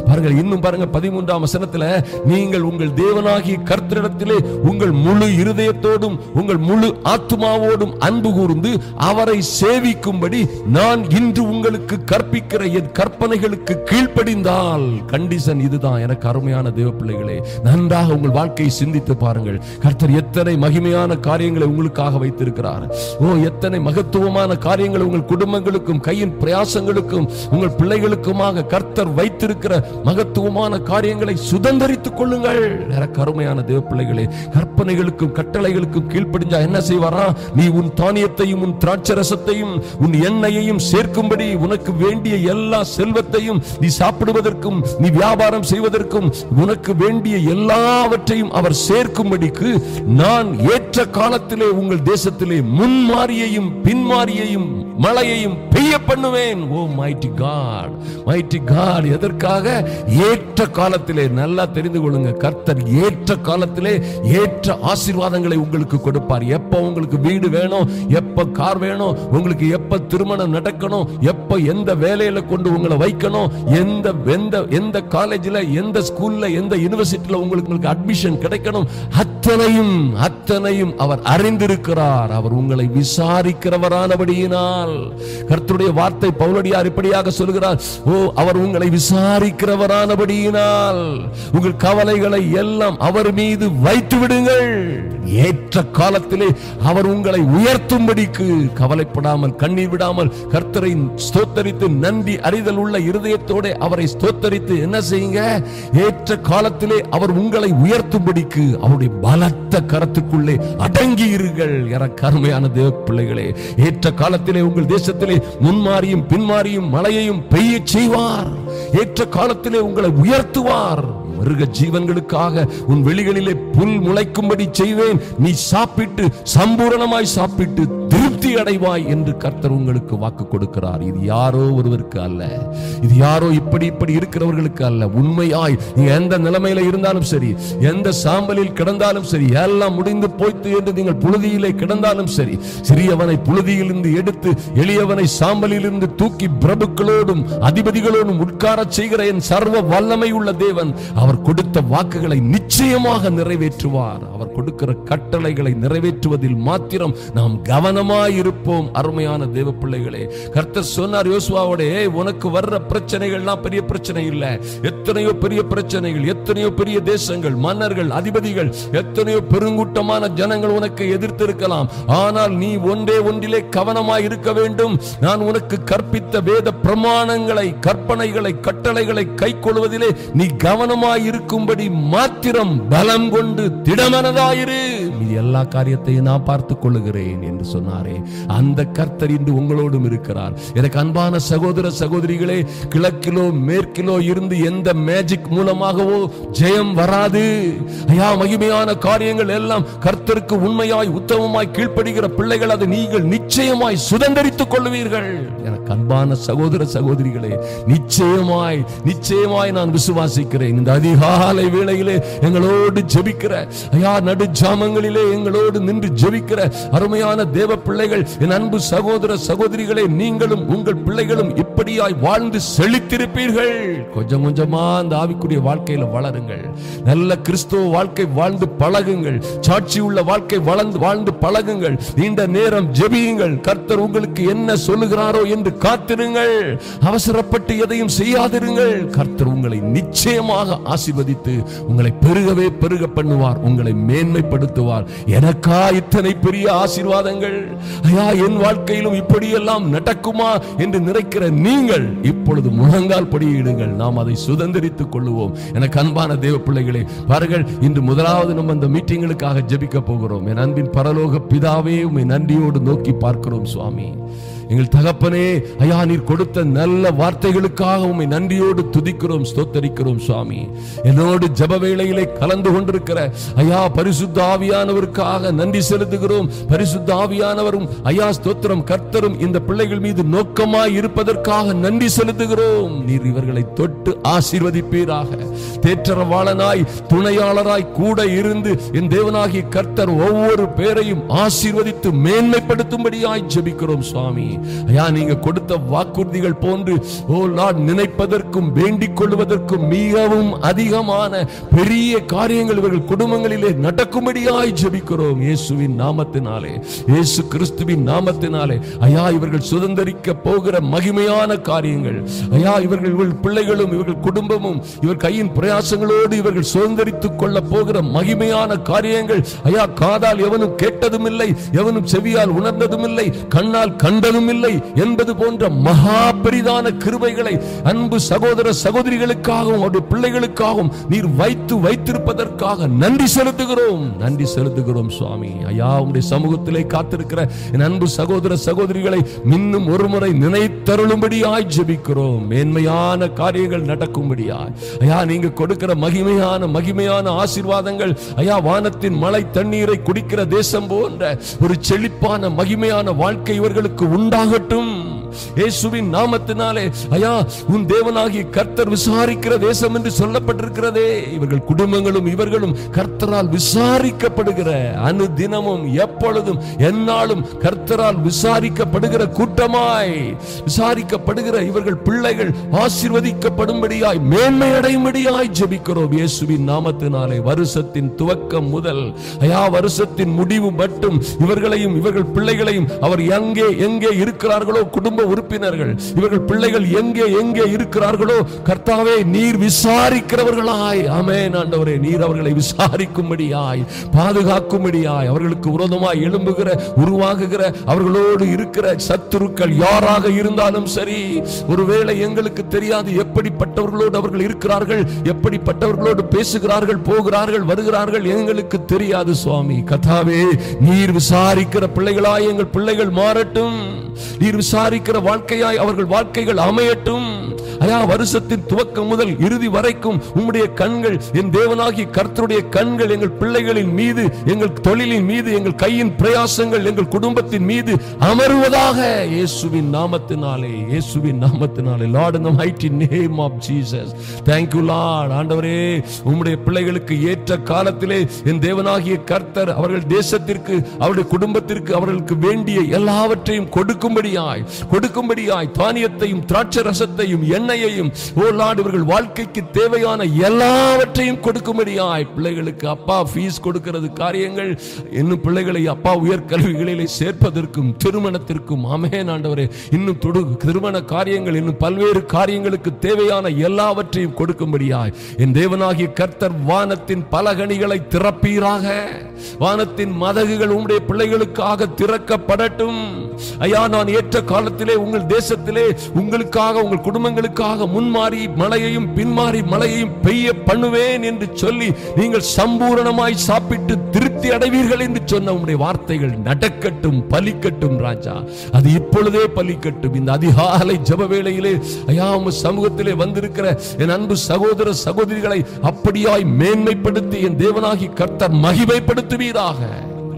பாருங்கள், இன்னும் பாருங்க 13ஆம் வசனத்துல, நீங்கள் உங்கள் தேவனாகிய கர்த்தரிடத்திலே உங்கள் முழு இருதயத்தோடும் உங்கள் முழு ஆத்துமாவோடும் அன்பு கூர்ந்து அவரை சேவிக்கும்படி நான் இன்று உங்களுக்கு கற்பிக்கிற என் கற்பனைகளுக்கு கீழ்ப்படிந்தால், கண்டிஷன் இதுதான். எனக்கு அருமையான தேவ பிள்ளைகளே, நன்றாக உங்கள் வாழ்க்கையை சிந்தித்து பாருங்கள். கர்த்தர் எத்தனை மகிமையான காரியங்களை உங்களுக்காக வைத்திருக்கிறார். எத்தனை மகத்துவமான காரியங்களை உங்கள் குடும்பங்களுக்கும் கையின் பிரயாசங்களுக்கும் உங்கள் பிள்ளைகளுக்குமாக கர்த்தர் வைத்திருக்கிற மகத்துவமான காரியங்களை சுதந்தரித்துக் கொள்ளுங்கள். எனக்கு அருமையான தேவ பிள்ளைகளே, கற்பனைகளுக்கும் கட்டளைகளுக்கும் கீழ்ப்படிஞ்சா என்ன செய்வாரா? நீ உன் தானியத்தையும் உன் திராட்சரசத்தையும் உன் எண்ணெயையும் சேர்க்கும்படி உனக்கு வேண்டிய எல்லா செல்வத்தையும் நீ சாப்பிடுவதற்கும் நீ வியாபாரம் செய்வதற்கும் உனக்கு வேண்டிய எல்லாவற்றையும் அவர் சேர்க்கும்படிக்கு நான் ஏற்ற காலத்திலே உங்கள் தேசத்திலே முன்மாரியையும் பின்மாரியையும் மழையையும் பெய்ய செழிய பண்ணுவேன். Oh mighty God, mighty God. எதற்காக? ஏற்ற காலத்திலே. நல்லா தெரிந்து கொள்ளுங்க, கர்த்தர் ஏற்ற காலத்திலே ஏற்ற ஆசீர்வாதங்களை உங்களுக்கு கொடுப்பார். எப்ப உங்களுக்கு வீடு வேணும், எப்ப கார் வேணும், உங்களுக்கு எப்ப திருமணம் நடக்கணும், எப்ப எந்த வேலையில கொண்டு உங்களை வைக்கணும், எந்த காலேஜில், எந்த ஸ்கூல்ல, எந்த யூனிவர்சிட்டியில உங்களுக்கு அட்மிஷன் கிடைக்கணும், அத்தனையும் அவர் அறிந்திருக்கிறார். அவர் உங்களை விசாரிக்கிறவரானபடியினால், கர்த்தருடைய வார்த்தை பவுலடியார் இப்படியாக சொல்கிறார், ஓ அவர் உங்களை விசாரிக்கிறவரானபடியினால் உங்கள் கவலைகளை எல்லாம் அவர் மீது வைத்து விடுங்கள். ஏற்ற காலத்திலே அவர் உங்களை உயர்த்தும்படிக்கு கவலைப்படாமல், கண்ணீர் விடாமல் கர்த்தரை ஸ்தோத்தரித்து நன்றி அறிதல் உள்ள இருதயத்தோட அவரை ஸ்தோத்தரித்து என்ன செய்யுங்க? ஏற்ற காலத்திலே அவர் உங்களை உயர்த்தும்படிக்கு அவருடைய பலத்த கரத்துக்குள்ளே அடங்கி இருங்கள். எனக்கு அருமையான தேவ பிள்ளைகளே, ஏற்ற காலத்திலே உங்கள் தேசத்திலே முன்மாறியும் பின்மாறியும் மழையையும் பெய்ய செய்வார். ஏற்ற காலத்திலே உங்களை உயர்த்துவார். மிருக ஜீவன்களுக்காக உன் வெளிகளிலே புல் முளைக்கும்படி செய்வேன். நீ சாப்பிட்டு சம்பூரணமாய் சாப்பிட்டு திருப்தி அடைவாய் என்று கர்த்தர் உங்களுக்கு வாக்கு கொடுக்கிறார். இது யாரோ ஒருவருக்கு அல்ல, இது யாரோ இப்படி இருக்கிறவர்களுக்கு அல்ல. உண்மையாய் நீங்க எந்த நிலைமையில இருந்தாலும் சரி, எந்த சாம்பலில் கிடந்தாலும் சரி, எல்லாம் முடிந்து போய்த்து என்று நீங்கள் புழுதியிலே கிடந்தாலும் சரி, சிறியவனை புழுதியிலிருந்து எடுத்து எளியவனை சாம்பலில் இருந்து தூக்கி பிரபுக்களோடும் அதிபதிகளோடும் உட்கார செய்கிற என் சர்வ வல்லமை உள்ள தேவன் அவர் கொடுத்த வாக்குகளை நிச்சயமாக நிறைவேற்றுவார். அவர் கொடுக்கிற கட்டளைகளை நிறைவேற்றுவதில் மாத்திரம் நாம் கவனமாய் இருப்போம். அருமையான தேவ பிள்ளைகளே, கர்த்தர் சொன்னார் யோசுவாவோட, உனக்கு வர்ற பிரச்சனைகள்லாம் பெரிய பிரச்சனை இல்ல. எத்தனையோ பெரிய பிரச்சனைகள், எத்தனையோ பெரிய தேசங்கள், மன்னர்கள், அதிபதிகள், எத்தனையோ பெருங்கூட்டமான ஜனங்கள் உனக்கு எதிர்த்து இருக்கலாம். ஆனால் நீ ஒன்றிலே கவனமாய் இருக்க வேண்டும். நான் உனக்கு கற்பித்த வேத பிரமாணங்களை, கற்பனைகளை, கட்டளைகளை கைக்கொள்வதிலே நீ கவனமாய் இருக்கும்படி மாத்திரம் பலம் கொண்டு திடமனதாயிரு. இது எல்லா காரியத்தையும் நான் பார்த்துக் கொள்ளுகிறேன் என்று சொன்னாரே, அந்த கர்த்தர் இன்று உங்களோடும் இருக்கிறார். எனக்கு அன்பான சகோதர சகோதரிகளே, கிழக்கிலோ மேற்கிலோ இருந்து எந்த மேஜிக் மூலமாகவோ ஜெயம் வராது. ஐயா, மகிமையான காரியங்கள் எல்லாம் கர்த்தருக்கு உண்மையாய் உத்தமமாய் கீழ்ப்படுகிற பிள்ளைகள் அதை நீங்கள் நிச்சயமாய் சுதந்தரித்துக் கொள்வீர்கள். எனக்கு அன்பான சகோதர சகோதரிகளே, நிச்சயமாய் நான் விசுவாசிக்கிறேன். இந்த அதிகாலை வேளையிலே எங்களோடு ஜெபிக்கிற, ஐயா நடு ஜாமங்களிலே எங்களோடு நின்று ஜெபிக்கிற அருமையான தேவ பிள்ளைகள், என் அன்பு சகோதர சகோதரிகளே, நீங்களும் உங்கள் பிள்ளைகளும் இப்படியாய் வாழ்ந்து செழித்திருப்பீர்கள். கொஞ்சம் கொஞ்சமா அந்த ஆவிக்குரிய வாழ்க்கையில வளருங்கள். நல்ல கிறிஸ்துவ வாழ்க்கை வாழ்ந்து பழகுங்கள். சாட்சி உள்ள வாழ்க்கை வாழ்ந்து பழகுங்கள். நீண்ட நேரம் ஜெபியுங்கள். கர்த்தர் உங்களுக்கு என்ன சொல்லுகிறாரோ என்று காத்திருங்கள். அவசரப்பட்டு எதையும் செய்யாதிருங்கள். கர்த்தர் உங்களை நிச்சயமாக ஆசீர்வதித்து உங்களை பெருகவே பெருக பண்ணுவார். உங்களை மேன்மைப்படுத்துவார். எனக்கா இத்தனை பெரிய ஆசீர்வாதங்கள், ஐயா என் வாழ்க்கையிலும் இப்படியெல்லாம் நடக்குமா என்று நினைக்கிற நீங்கள் இப்பொழுது முழங்கால் படியிடுங்கள். நாம் அதை சுதந்திரித்துக் கொள்ளுவோம். எனக்கு அன்பான தேவ பிள்ளைகளே, பாருங்கள், இன்று முதலாவது நம்ம இந்த மீட்டிங்களுக்காக ஜெபிக்க போகிறோம். என் அன்பின் பரலோக பிதாவே, உம்மை நன்றியோடு நோக்கி பார்க்கிறோம் சுவாமி. எங்கள் தகப்பனே, ஐயா நீர் கொடுத்த நல்ல வார்த்தைகளுக்காக உம்மை நன்றியோடு துதிக்கிறோம், ஸ்தோத்தரிக்கிறோம் சுவாமி. என்னோடு ஜெப வேளையிலே கலந்து கொண்டிருக்கிற ஐயா பரிசுத்த ஆவியானவருக்காக நன்றி செலுத்துகிறோம். பரிசுத்த ஆவியானவரும் ஐயா ஸ்தோத்திரம் கர்த்தரும் இந்த பிள்ளைகள் மீது நோக்கமாய் இருப்பதற்காக நன்றி செலுத்துகிறோம். நீர் இவர்களை தொட்டு ஆசீர்வதிப்பீராக. தேற்றரவாளனாய் துணையாளராய் கூட இருந்து என் தேவனாகிய கர்த்தர் ஒவ்வொரு பேரையும் ஆசீர்வதித்து மேன்மைப்படுத்தும்படியாய் ஜெபிக்கிறோம் சுவாமி. ஐயா நீங்க கொடுத்த வாக்குறுதிகள் போன்று ஓ லார்ட் நினைப்பதற்கும் வேண்டிக் கொள்வதற்கும் மிகவும் அதிகமான பெரிய காரியங்கள் இவர்கள் குடும்பங்களிலே நடக்கும்படியாய் ஜெபிக்கிறோம். இயேசுவின் நாமத்தினாலே, இயேசு கிறிஸ்துவின் நாமத்தினாலே ஐயா இவர்கள் சுதந்தரிக்க போகிற மகிமையான காரியங்கள், ஐயா இவர்கள் பிள்ளைகளும் இவர்கள் குடும்பமும் இவர் கையின் பிரயாசங்களோடு இவர்கள் சுதந்தரித்துக் கொள்ள போகிற மகிமையான காரியங்கள் ஐயா காதால் எவனும் கேட்டதும் இல்லை, எவனும் செவியால் உணர்ந்ததும் இல்லை, கண்ணால் கண்டதும் இல்லை என்பது போன்ற மகா பெரிதான கிருபைகளை அன்பு சகோதர சகோதரிகளுக்காகவும் அவருடைய பிள்ளைகளுக்காகவும் நீர் வைத்திருப்பதற்காக நன்றி செலுத்துகிறோம் சுவாமி. ஐயா உம்முடைய சமூகத்திலே காத்திருக்கிற என் அன்பு சகோதர சகோதரிகளை இன்னும் ஒரு முறை நினைத்தருளும்படியாய் ஜெபிக்கிறோம். மேன்மையான காரியங்கள் நடக்கும்படியாய் ஐயா நீங்க கொடுக்கிற மகிமையான ஆசீர்வாதங்கள் ஐயா வானத்தின் மழை தண்ணீரை குடிக்கிற தேசம் போன்ற ஒரு செழிப்பான மகிமையான வாழ்க்கை இவர்களுக்கு உண்டாகட்டும். இயேசுவின் நாமத்தினாலே ஐயா உன் தேவனாகிய கர்த்தர் விசாரிக்கிற தேசம் என்று சொல்லப்பட்டிருக்கிறதே. இவர்கள் குடும்பங்களும் இவர்களும் கர்த்தரால் விசாரிக்கப்படுகிற அனுதினமும் எப்பொழுதும் எந்நாளும் கர்த்தரால் விசாரிக்கப்படுகிற கூட்டமாய், விசாரிக்கப்படுகிற இவர்கள் பிள்ளைகள் ஆசீர்வதிக்கப்படும்படியாய் மேன்மை அடையும்படியாய் ஜெபிக்கிறோம் இயேசுவின் நாமத்தினாலே. வருஷத்தின் துவக்கம் முதல் ஐயா வருஷத்தின் முடிவு மட்டும் இவர்களையும் இவர்கள் பிள்ளைகளையும் அவர் எங்கே எங்கே இருக்கிறார்களோ குடும்ப உறுப்பினர்கள் இவர்கள் பிள்ளைகள் எங்கே எங்கே இருக்கிறார்களோ கர்த்தாவே நீர் விசாரிக்கிறவர்களாய், ஆமென் ஆண்டவரே, நீர் அவர்களை விசாரிக்கும்படியாய் பாதுகாக்கும்படியாய் அவர்களுக்கு விரோதமாய் எழும்புகிற உருவாகுகிற அவர்களோடு இருக்கிற சத்துருக்கள் யாராக இருந்தாலும் சரி, ஒருவேளை எங்களுக்கு தெரியாது எப்படிப்பட்டவர்களோடு அவர்கள் இருக்கிறார்கள், எப்படிப்பட்டவர்களோடு பேசுகிறார்கள், போகிறார்கள், வருகிறார்கள், எங்களுக்கு தெரியாது சுவாமி. கர்த்தாவே நீர் விசாரிக்கிற பிள்ளைகளாய் எங்கள் பிள்ளைகள் மாறட்டும், நீர் விசாரிக்கிற வாழ்க்கையாய் அவர்கள் வாழ்க்கைகள் அமையட்டும். ஐயா வருஷத்தின் துவக்கம் முதல் இறுதி வரைக்கும் உம்முடைய கண்கள், என் தேவனாகிய கர்த்தருடைய கண்கள் எங்கள் பிள்ளைகளின் மீது, எங்கள் தொழிலின் மீது, எங்கள் கையின் பிரயாசங்கள் எங்கள் குடும்பத்தின் மீது அமருவதாக இயேசுவின் நாமத்தினாலே, இயேசுவின் நாமத்தினாலே. Lord, in the mighty name of Jesus, thank you Lord. ஆண்டவரே உம்முடைய பிள்ளைகளுக்கு ஏற்ற காலத்திலே என் தேவனாகிய கர்த்தர் அவர்கள் தேசத்திற்கு அவருடைய குடும்பத்திற்கு அவர்களுக்கு வேண்டிய எல்லாவற்றையும் கொடுக்கும்படியாய் தானியத்தையும் திராட்சை ரசத்தையும் எண்ணெயையும் ஓ லார்ட் இவர்கள் வாழ்க்கைக்கு தேவையான எல்லாவற்றையும் கொடுக்கும்படியாய் பிள்ளைகளுக்கு அப்பா ஃபீஸ் கொடுக்கிறது காரியங்கள், இன்னும் பிள்ளைகளை அப்பா உயர்கல்விகளிலே சேர்ப்பதற்கும் திருமணத்திற்கும் ஆமென் ஆண்டவரே, இன்னும் திருமண காரியங்கள் இன்னும் பல்வேறு காரியங்களுக்கு தேவையான எல்லாவற்றையும் கொடுக்கும்படியாய் என் தேவனாகிய கர்த்தர் வானத்தின் பலகணிகளை திறப்பீராக, வானத்தின் மதகுகள் உம்முடைய பிள்ளைகளுக்காக திறக்கப்படட்டும். ஐயா நான் ஏற்ற காலத்திலே உங்கள் தேசத்திலே உங்களுக்காக உங்கள் குடும்பங்களுக்காக முன்மாறி மழையையும் பின்மாறி மழையையும் பெய்ய பண்ணுவேன் என்று சொல்லி நீங்கள் சம்பூரணமாய் சாப்பிட்டு திருப்தி அடைவீர்கள் என்று சொன்ன உம்முடைய வார்த்தைகள் நடக்கட்டும், பலிக்கட்டும் ராஜா, அது இப்பொழுதே பலிக்கட்டும். இந்த அதிகாலை ஜெப வேளையிலே ஐயா உம் சமூகத்திலே வந்திருக்கிற என் அன்பு சகோதர சகோதரிகளை அப்படியாய் மேன்மைப்படுத்தி என் தேவனாகி கர்த்தர் மகிமைப்படுத்துவீராக.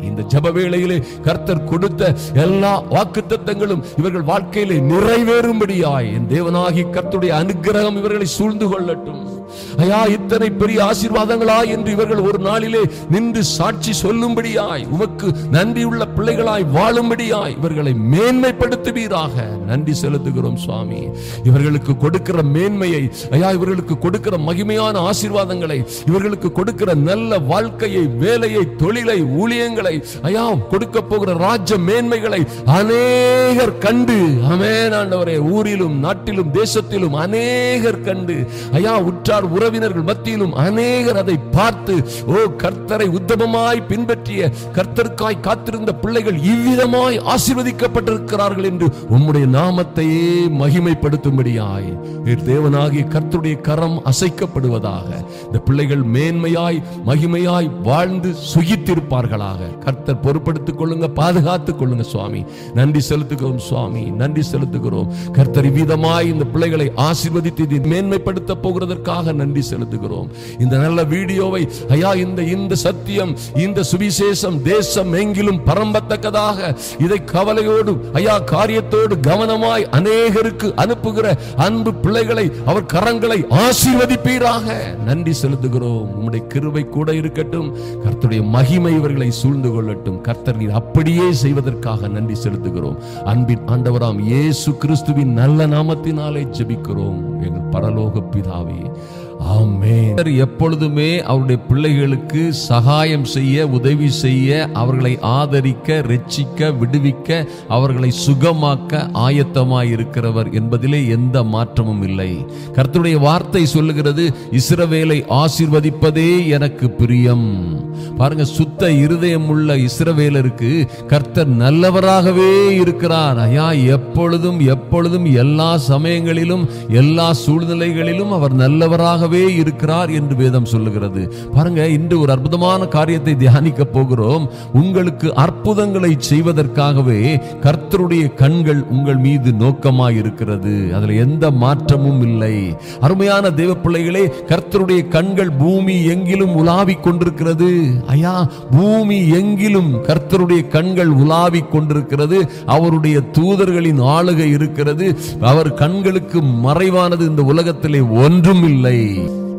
இந்த ஜெப வேளையிலே கர்த்தர் கொடுத்த எல்லா வாக்குத்தத்தங்களும் இவர்கள் வாழ்க்கையிலே நிறைவேறும்படியாய் என் தேவனாகி கர்த்தருடைய அனுக்கிரகம் இவர்களை சூழ்ந்து கொள்ளட்டும். ஐயா இத்தனை பெரிய ஆசீர்வாதங்களாய் என்று இவர்கள் ஒரு நாளிலே நின்று சாட்சி சொல்லும்படியாய் உமக்கு நன்றியுள்ள பிள்ளைகளாய் வாழும்படியாய் இவர்களை மேன்மைப்படுத்துவீராக. நன்றி செலுத்துகிறோம் சுவாமி. இவர்களுக்கு கொடுக்கிற மேன்மையை ஐயா இவர்களுக்கு கொடுக்கிற மகிமையான ஆசீர்வாதங்களை இவர்களுக்கு கொடுக்கிற நல்ல வாழ்க்கையை, வேலையை, தொழிலை, ஊழியங்களை ஐயா கொடுக்க போகிற ராஜ்ய மேன்மைகளை அநேகர் கண்டு ஆமென் ஆண்டவரே, ஊரிலும் நாட்டிலும் தேசத்திலும் அநேகர் கண்டு ஐயா உற்றார் உறவினர்கள் மத்தியிலும் அநேகர் அதை பார்த்து ஓ கர்த்தரை உத்தமமாய் பின்பற்றிய கர்த்தருக்காய் காத்திருந்த பிள்ளைகள் இவ்விதமாய் ஆசீர்வதிக்கப்பட்டிருக்கிறார்கள் என்று உம்முடைய நாமத்தையே மகிமைப்படுத்தும்படியாய் தேவனாகிய கர்த்தருடைய கரம் அசைக்கப்படுவதாக. இந்த பிள்ளைகள் மேன்மையாய் மகிமையாய் வாழ்ந்து சுகித்திருப்பார்களாக. கர்த்தர் பொறுப்படுத்திக் கொள்ளுங்க, பாதுகாத்துக் கொள்ளுங்க சுவாமி. நன்றி செலுத்துகிறோம் சுவாமி, நன்றி செலுத்துகிறோம். கர்த்தர் இவ்விதமாய் இந்த பிள்ளைகளை ஆசீர்வதித்து மேன்மைப்படுத்த போகிறதற்காக நன்றி செலுத்துகிறோம். இந்த நல்ல வீடியோவை ஐயா இந்த சத்தியம் இந்த சுவிசேஷம் தேசம் எங்கிலும் பரம்பத்தக்கதாக இதை கவலையோடு ஐயா காரியத்தோடு கவனமாய் அநேகருக்கு அனுப்புகிற அன்பு பிள்ளைகளை அவர் கரங்களை ஆசீர்வதிப்பீராக. நன்றி செலுத்துகிறோம். உம்முடைய கிருபை கூட இருக்கட்டும். கர்த்தருடைய மகிமை இவர்களை சூழ்ந்து கொள்ளட்டும். கர்த்தர் நீர் அப்படியே செய்வதற்காக நன்றி செலுத்துகிறோம். அன்பின் ஆண்டவராம் இயேசு கிறிஸ்துவின் நல்ல நாமத்தினாலே ஜெபிக்கிறோம் எங்கள் பரலோக பிதாவே, ஆமென். எப்பொழுதுமே அவருடைய பிள்ளைகளுக்கு சகாயம் செய்ய, உதவி செய்ய, அவர்களை ஆதரிக்க, ரட்சிக்க, விடுவிக்க, அவர்களை சுகமாக்க ஆயத்தமாய் இருக்கிறவர் என்பதிலே எந்த மாற்றமும் இல்லை. கர்த்தருடைய வார்த்தை சொல்லுகிறது, இஸ்ரவேலை ஆசீர்வதிப்பதே எனக்கு பிரியம். பாருங்க, சுத்த இருதயம் உள்ள இஸ்ரவேலருக்கு கர்த்தர் நல்லவராகவே இருக்கிறார். ஐயா எப்பொழுதும் எப்பொழுதும் எல்லா சமயங்களிலும் எல்லா சூழ்நிலைகளிலும் அவர் நல்லவராகவே கர்த்தராகவே இருக்கிறார் என்று வேதம் சொல்லுகிறது. பாருங்க, இன்று ஒரு அற்புதமான காரியத்தை தியானிக்க போகிறோம். உங்களுக்கு அற்புதங்களை செய்வதற்காகவே கர்த்தருடைய கண்கள் உங்கள் மீது நோக்கமாய் இருக்கிறது. அதுல எந்த மாற்றமும் இல்லை. அருமையான தேவ பிள்ளைகளே, கர்த்தருடைய கண்கள் பூமி எங்கிலும் உலாவிக் கொண்டிருக்கிறது. ஐயா, பூமி எங்கிலும் கர்த்தருடைய கண்கள் உலாவிக் கொண்டிருக்கிறது. அவருடைய தூதர்களின் ஆளுகை இருக்கிறது. அவர் கண்களுக்கு மறைவானது இந்த உலகத்திலே ஒன்றும் இல்லை.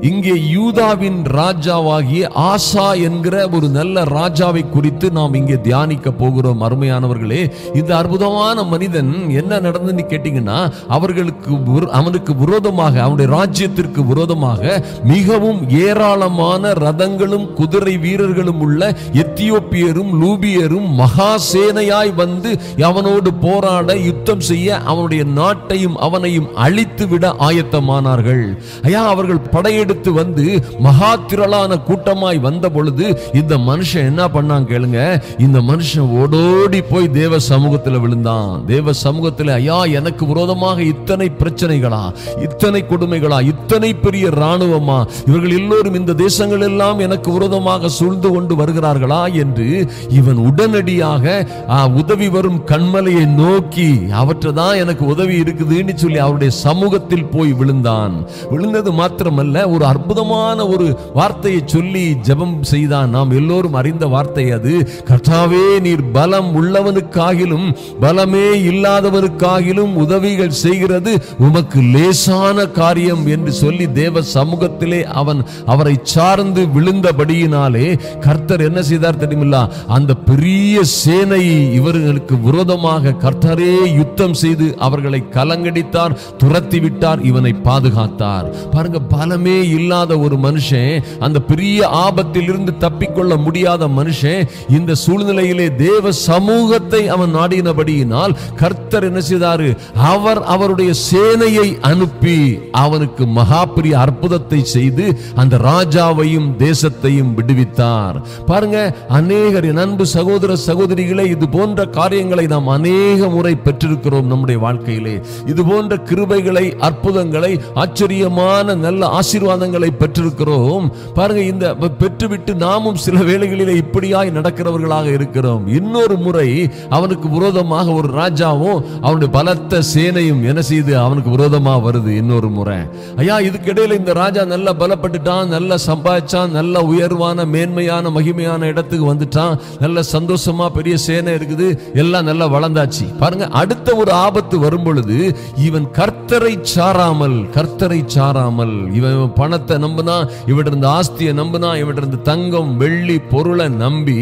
இங்கே யூதாவின் ராஜாவாகிய ஆசா என்கிற ஒரு நல்ல ராஜாவை குறித்து நாம் இங்கே தியானிக்க போகிறோம். அருமையானவர்களே, இந்த அற்புதமான மனிதன் என்ன நடந்துன்னு கேட்டீங்கன்னா, அவனுக்கு விரோதமாக, அவனுடைய ராஜ்யத்திற்கு விரோதமாக மிகவும் ஏராளமான ரதங்களும் குதிரை வீரர்களும் உள்ள எத்தியோப்பியரும் லூபியரும் மகாசேனையாய் வந்து அவனோடு போராட யுத்தம் செய்ய அவனுடைய நாட்டையும் அவனையும் அழித்து விட ஆயத்தமானார்கள். ஐயா, அவர்கள் படையெடுத்து வந்து மகா திரளான கூட்டமாய் வந்த பொழுது இந்த மனுஷன் என்ன பண்ணான் கேளுங்க. இந்த மனுஷன் ஓடோடி போய் தேவ சமூகத்தில் விழுந்தான். தேவ சமூகத்தில், ஐயா, எனக்கு விரோதமாக இத்தனை பிரச்சனைகளா, இத்தனை கொடுமைகளா, இத்தனை பெரிய ராணுவமா, இவர்கள் எல்லோரும் இந்த தேசங்கள் எல்லாம் எனக்கு விரோதமாக சூழ்ந்து கொண்டு வருகிறார்களா என்று இவன் உடனடியாக உதவி வரும் கண்மலையை நோக்கி, அவற்றதான் எனக்கு உதவி இருக்குதுன்னு சொல்லி அவருடைய சமூகத்தில் போய் விழுந்தான். விழுந்தது மாத்திரமல்ல, ஒரு அற்புதமான ஒரு வார்த்தையை சொல்லி ஜெபம் செய்தான். நாம் எல்லோரும் அறிந்த வார்த்தை அது. கர்த்தாவே, நீர் பலம் உள்ளவனுக்காகிலும் பலமே இல்லாதவனுக்காகிலும் உதவிகள் செய்கிறது உமக்கு லேசான காரியம் என்று சொல்லி தேவ சமூகத்திலே அவரை சார்ந்து விழுந்தபடியினாலே கர்த்தர் என்ன செய்தார் தெரியுமில்ல? அந்த பெரிய சேனை இவர்களுக்கு விரோதமாக கர்த்தரே யுத்தம் செய்து அவர்களை கலங்கடித்தார், துரத்தி விட்டார், இவனை பாதுகாத்தார். பாருங்க, பலமே இல்லாத ஒரு மனுஷன், அந்த பெரிய ஆபத்தில் இருந்து தப்பிக்கொள்ள முடியாத மனுஷன், இந்த சூழ்நிலையிலே தேவ சமூகத்தை அவன் நாடினபடியினால் கர்த்தர் என்ன செய்தாரு? அவருடைய சேனையை அனுப்பி அவனுக்கு மகா பெரிய அற்புதத்தை செய்து அந்த ராஜாவையும் தேசத்தையும் விடுவித்தார். பாருங்க, அநேகர், என் அன்பு சகோதர சகோதரிகளே, இது போன்ற காரியங்களை நாம் அநேக முறை பெற்றிருக்கிறோம் நம்முடைய வாழ்க்கையிலே. இது போன்ற கிருபைகளை, அற்புதங்களை, ஆச்சரியமான நல்ல ஆசீர்வாதங்களை பெற்றிருக்கிறோம். பாருங்க, இந்த பெற்றுவிட்டு நாமும் சில வேளைகளிலே இப்படியாய் நடக்கிறவர்களாக இருக்கிறோம். இன்னொரு முறை அவனுக்கு விரோதமாக ஒரு ராஜாவும் அவனுடைய பலத்த சேனையும் என்ன செய்து அவனுக்கு விரோதமாக வருது. இன்னொரு முறை, ஐயா, இதுக்கிடையில இந்த ராஜா நல்ல பலப்பட்டுட்டான், நல்ல சம்பாதிச்சான், நல்ல உயர்வான மேன்மையான மகிமையான இடத்துக்கு வந்துட்டான், நல்ல சந்தோஷமா பெரிய சேனை இருக்குது, எல்லாம் நல்லா வளர்ந்தாச்சு. பாருங்க, அடுத்த ஒரு ஆபத்து வரும் பொழுது இவன் கர்த்தரை சாராமல் இவன் பணத்தை நம்பினா, இவன் இருந்த ஆஸ்தியை நம்பினா, இவன் இருந்த தங்கம் வெள்ளி பொருளை நம்பி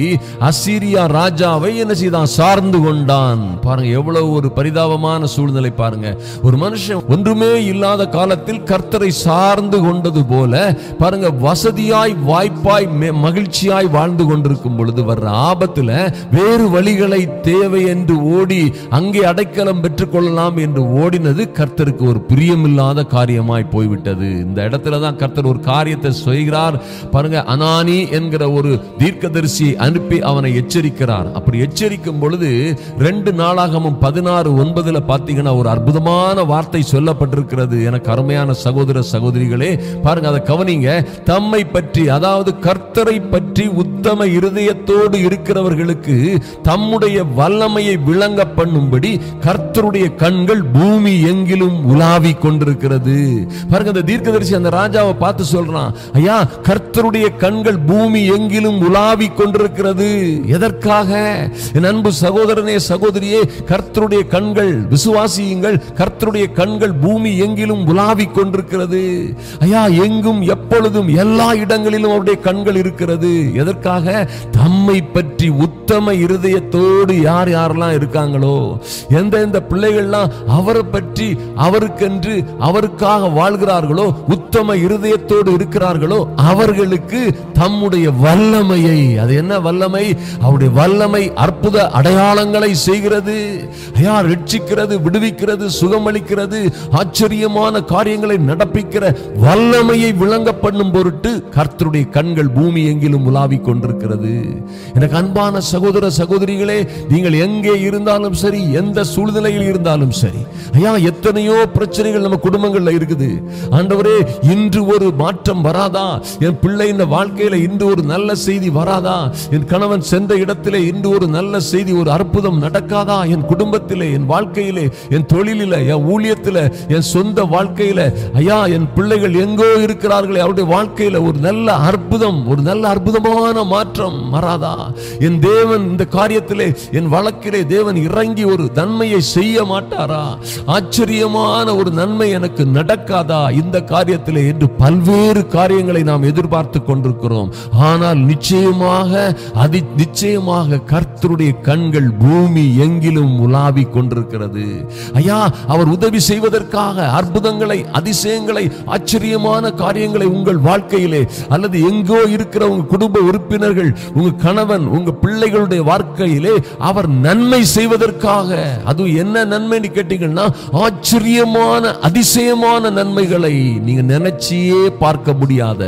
அசீரியா ராஜாவை என்ன செய்தான்? சார்ந்து கொண்டான். பாருங்க, எவ்வளவு ஒரு பரிதாபமான சூழ்நிலை. பாருங்க, ஒரு மனுஷன் ஒன்றுமே இல்லாத காலத்தில் கர்த்தரை சார்ந்து கொண்டது போல, பாருங்க, வசதியாய் வாய்ப்பாய் மகிழ்ச்சியாய் வாழ்ந்து கொண்டிருக்கும் பொழுது வர்ற ஆபத்துல வேறு வழிகளை தேவை என்று ஓடி அங்கே அடைக்கலம் பெற்றுக் கொள்ளலாம் என்று ஓடினது கர்த்தருக்கு ஒரு பிரியமில்லாத காரியமாய் போய்விட்டது. இந்த இடத்துலதான் கர்த்தர் ஒரு காரியத்தை செய்கிறார். பாருங்க, அனானி என்கிற ஒரு தீர்க்கதரிசியை அனுப்பி அவனை எச்சரிக்கிறார். அப்படி எச்சரிக்கும் பொழுது 2 நாளாகமம் 16:9 பாத்தீங்கன்னா ஒரு அற்புதமான வார்த்தை சொல்லப்பட்டிருக்கிறது. எனக்கு அருமையான சகோதர சகோதரிகளே, பாருங்க, அதை கவனிங்க. தம்மை பற்றி, அதாவது கர்த்தரை பற்றி உத்தம இருதயத்தோடு இருக்கிறவர்களுக்கு தம்முடைய வல்லமையை விளங்க பண்ணும்படி கர்த்தருடைய கண்கள் பூமி எங்கிலும் உலாவிக் கொண்டிருக்கிறது. பாருங்க, அந்த தீர்க்கதரிசி அந்த ராஜாவை பார்த்து சொல்றான், ஐயா, கர்த்தருடைய கண்கள் பூமி எங்கிலும் உலாவிக் கொண்டிருக்கிறது. எதற்காக? என் அன்பு சகோதரனே, சகோதரியே, கர்த்தருடைய கண்கள், விசுவாசியுங்கள், கர்த்தருடைய கண்கள் பூமி எங்கிலும் உலாவிக் கொண்டிருக்கிறது. ஐயா, எங்கும் எப்பொழுதும் எல்லா இடங்களிலும் அவருடைய கண்கள் இருக்கிறது. எதற்காக? தம்மை பற்றி உத்தம இருதயத்தோடு யார் யாரெல்லாம் இருக்காங்களோ, எந்த பிள்ளைகள்லாம் அவரை பற்றி, அவருக்கென்று, அவருக்காக வாழ்கிறார்களோ, உத்தம இருதயத்தோடு இருக்கிறார்களோ, அவர்களுக்கு தம்முடைய வல்லமையை, அது என்ன வல்லமை? அவருடைய வல்லமை அற்புத அடையாளங்களை செய்கிறது. ஐயா, ரட்சிக்கிறது, விடுவிக்கிறது, சுகமளிக்கிறது, ஆச்சரியமான காரியங்களை நடப்பிக்கிற வல்லமையை விளங்க பண்ணும் பொருட்டு கர்த்தருடைய கண்கள் பூமி எங்கிலும் உலாவிக் கொண்டிருக்கிறது. எனக்கு அன்பான சகோதர சகோதரிகளே, நீங்கள் எங்கே இருந்தாலும் சரி, எந்த சூழ்நிலையில் இருந்தாலும் சரி, ஐயா, எத்தனையோ பிரச்சனைகள் நம்ம குடும்பங்கள்ல இருக்குது. ஆண்டவரே, இன்று ஒரு மாற்றம் வராதா? என் பிள்ளை இந்த வாழ்க்கையில இன்று ஒரு நல்ல செய்தி வராதா? என் கணவன் சென்ற இடத்திலே இன்று ஒரு நல்ல செய்தி, ஒரு அற்புதம் நடக்காதா? என் குடும்பத்திலே, என் வாழ்க்கையிலே, என் தொழிலில, என் ஊழியத்திலே, என் சொந்த வாழ்க்கையில, ஐயா என் பிள்ளைகள் எங்கோ இருக்கிறார்களே, அவருடைய வாழ்க்கையில ஒரு நல்ல அற்புதம், ஒரு நல்ல அற்புதமான மாற்றம் வராதா? என் தேவன் இந்த காரியத்திலே, என் வழக்கிலே தேவன் இறங்கி ஒரு நன்மையை செய்ய மாட்டாரா? ஆச்சரியமான ஒரு நன்மை எனக்கு நடக்காதா இந்த காரியத்திலே என்று பல்வேறு காரியங்களை நாம் எதிர்பார்த்து கொண்டிருக்கிறோம். ஆனால் நிச்சயமாக கர்த்தருடைய கண்கள் பூமி எங்கிலும் உலாவிக் கொண்டிருக்கிறது. ஐயா, அவர் உதவி செய்வதற்காக அற்புதங்களை, அதிசயங்களை, ஆச்சரியமான காரியங்களை உங்கள் வாழ்க்கையிலே அல்லது எங்கோ இருக்கிற உங்க குடும்ப உறுப்பினர்கள், உங்க கணவன், உங்க பிள்ளைகளுடைய வாழ்க்கையிலே அவர் நன்மை செய்வதற்காக, அது என்ன நன்மைன்னு கேட்டீங்கன்னா ஆச்சரியமான அதிசயமான நன்மைகளை நீங்க நினைச்சியே பார்க்க முடியாத,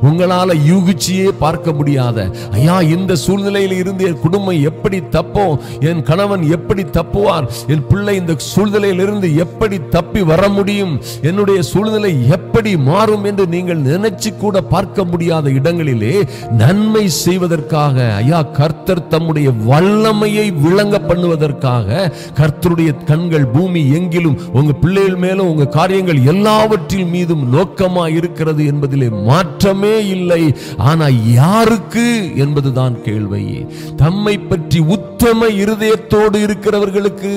உங்களால யூகிச்சியே பார்க்க முடியாத, ஐயா இந்த சூழ்நிலையில் இருந்து என் குடும்பம் எப்படி தப்போம், என் கணவன் எப்படி தப்புவார், என் பிள்ளை இந்த சூழ்நிலையில் இருந்து எப்படி தப்பி வர முடியும், என்னுடைய சூழ்நிலை எப்படி மாறும் என்று நீங்கள் நினைச்சு கூட பார்க்க முடியாத இடங்களிலே நன்மை செய்வதற்காக, ஐயா கர்த்தர் தம்முடைய வல்லமையை விளங்க பண்ணுவதற்காக கர்த்தருடைய கண்கள் பூமி எங்கிலும் உங்க பிள்ளைகள் மேலும் உங்க காரியங்கள் எல்லாவற்றின் மீதும் நோக்கமா இருக்கிறது என்பதிலே மாற்றமே இல்லை. ஆனா யாருக்கு என்பதுதான் கேள்வி. தம்மை பற்றி உத்தம இருதயத்தோடு இருக்கிறவர்களுக்கு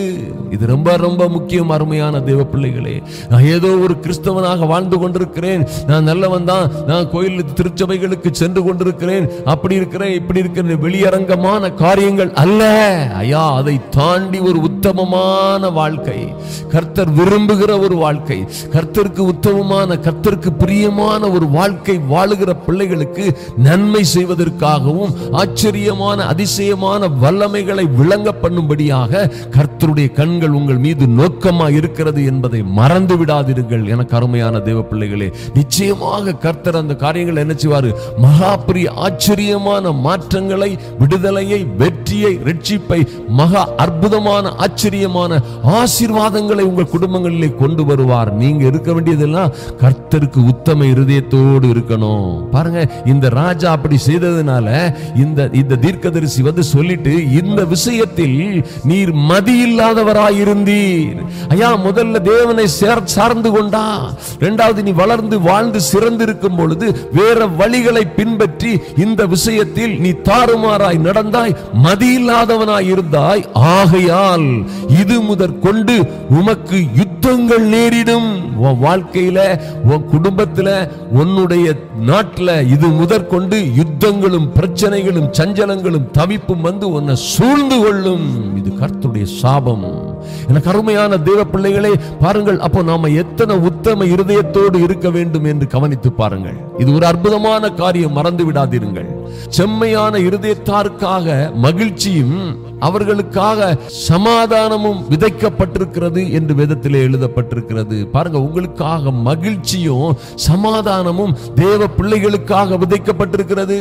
இது ரொம்ப ரொம்ப முக்கியம். அருமையான தேவ பிள்ளைகளே, நான் ஏதோ ஒரு கிறிஸ்தவனாக வாழ்ந்து கொண்டிருக்கிறேன், நான் நல்லவன் தான், நான் கோயில் திருச்சபைகளுக்கு சென்று கொண்டிருக்கிறேன், அப்படி இருக்கிறேன் இப்படி இருக்கிற வெளியரங்கமான காரியங்கள் அல்ல. ஐயா அதை தாண்டி ஒரு உத்தமமான வாழ்க்கை, கர்த்தர் விரும்புகிற ஒரு வாழ்க்கை, கர்த்தருக்கு உத்தமமான, கர்த்தருக்கு பிரியமான ஒரு வாழ்க்கை வாழுகிற பிள்ளைகளுக்கு நன்மை செய்வதற்காகவும் ஆச்சரியமான அதிசயமான வல்லமைகளை விளங்க பண்ணும்படியாக கர்த்தருடைய கண்கள் உங்கள் மீது நோக்கமா இருக்கிறது என்பதை மறந்து விடாதீர்கள். எனக்கு அருமையான தேவ பிள்ளைகளே, நிச்சயமாக கர்த்தர் அந்த காரியங்கள் என்ன செய்வாரு? மகா பெரிய ஆச்சரியமான மாற்றங்களை, விடுதலையை, வெற்றியை, ரட்சிப்பை, மகா அற்புதமான ஆச்சரியமான ஆசீர்வாதங்களை உங்கள் குடும்பங்களிலே கொண்டு வருவார். நீங்க இருக்க வேண்டியதெல்லாம் கர்த்தருக்கு உத்தம இருதயத்தோடு இருக்கணும். பாருங்க, இந்த ராஜா அப்படி செய்ததுனால இந்த தீர்க்கதரிசி வந்து சொல்லிட்டு, இந்த விஷயத்தில் நீர் மதி இல்லாதவராயிருந்தீர். ஐயா முதல்ல தேவனை சார்ந்து கொண்டா, இரண்டாவது நீ வளர்ந்து வாழ்ந்து சிறந்து இருக்கும் பொழுது வேற வழிகளை பின்பற்றி இந்த விஷயத்தில் நீ தாறுமாறாய் நடந்தாய், மதி இல்லாதவனாய் இருந்தாய். ஆகையால் இது முதற்கொண்டு உமக்கு யுத்தங்கள் நேரிடும். உன் வாழ்க்கையில, உன் குடும்பத்துல, உன்னுடைய நாட்டுல இது முதற்கொண்டு யுத்தங்களும் பிரச்சனைகளும் சஞ்சலங்களும் தவிப்பும் வந்து உன்னை சூழ்ந்து கொள்ளும். இது கர்த்தருடைய சாபம். எனக்கு அருமையான தேவ பிள்ளைகளே, பாருங்கள், அப்போ நாம எத்தனை உத்தம இருதயத்தோடு இருக்க வேண்டும் என்று கவனித்து பாருங்கள். இது ஒரு அற்புதமான காரியம், மறந்து விடாதீர்கள். செம்மையான இருதயத்தாருக்காக மகிழ்ச்சியும் அவர்களுக்காக சமாதானமும் விதைக்கப்பட்டிருக்கிறது என்று வேதத்திலே எழுதப்பட்டிருக்கிறது. பாருங்க, உங்களுக்காக மகிழ்ச்சியும் சமாதானமும் தேவ பிள்ளைகளுக்காக விதைக்கப்பட்டிருக்கிறது.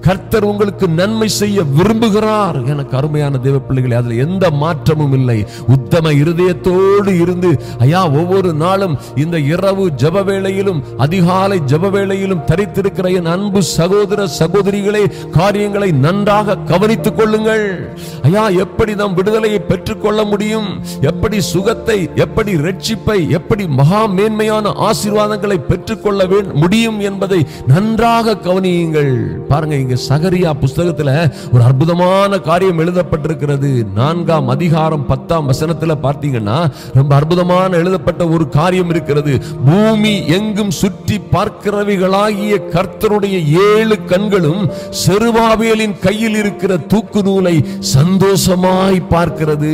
கர்த்தர் உங்களுக்கு நன்மை செய்ய விரும்புகிறார். எனக்கு அருமையான தேவ பிள்ளைகளே, அதுல எந்த மாற்றமும் இல்லை. உத்தம இருதயத்தோடு இருந்து, ஐயா ஒவ்வொரு நாளும் இந்த இரவு ஜப வேளையிலும் அதிகாலை ஜப வேளையிலும் தரித்திருக்கிற என் அன்பு சகோதர சகோதரிகளே, காரியங்களை நன்றாக கவனித்துக் கொள்ளுங்கள். ஐயா எப்படி நாம் விடுதலையை பெற்றுக் கொள்ள முடியும், எப்படி சுகத்தை, எப்படி ரட்சிப்பை, எப்படி மகா மேன்மையான ஆசீர்வாதங்களை பெற்றுக்கொள்ள முடியும் என்பதை நன்றாக கவனியுங்கள். பாருங்க, இங்க சகரியா புஸ்தகத்துல ஒரு அற்புதமான காரியம் எழுதப்பட்டிருக்கிறது. 4ஆம் அதிகாரம் 10ஆம் வசனத்துல பார்த்தீங்கன்னா ரொம்ப அற்புதமான எழுதப்பட்ட ஒரு காரியம் இருக்கிறது. பூமி எங்கும் சுற்றி பார்க்கிறவைகளாகிய கர்த்தருடைய 7 கண்களும் செருபாபேலின் கையில் இருக்கிற தூக்கு நூலை சந்தோஷமாய் பார்க்கிறது.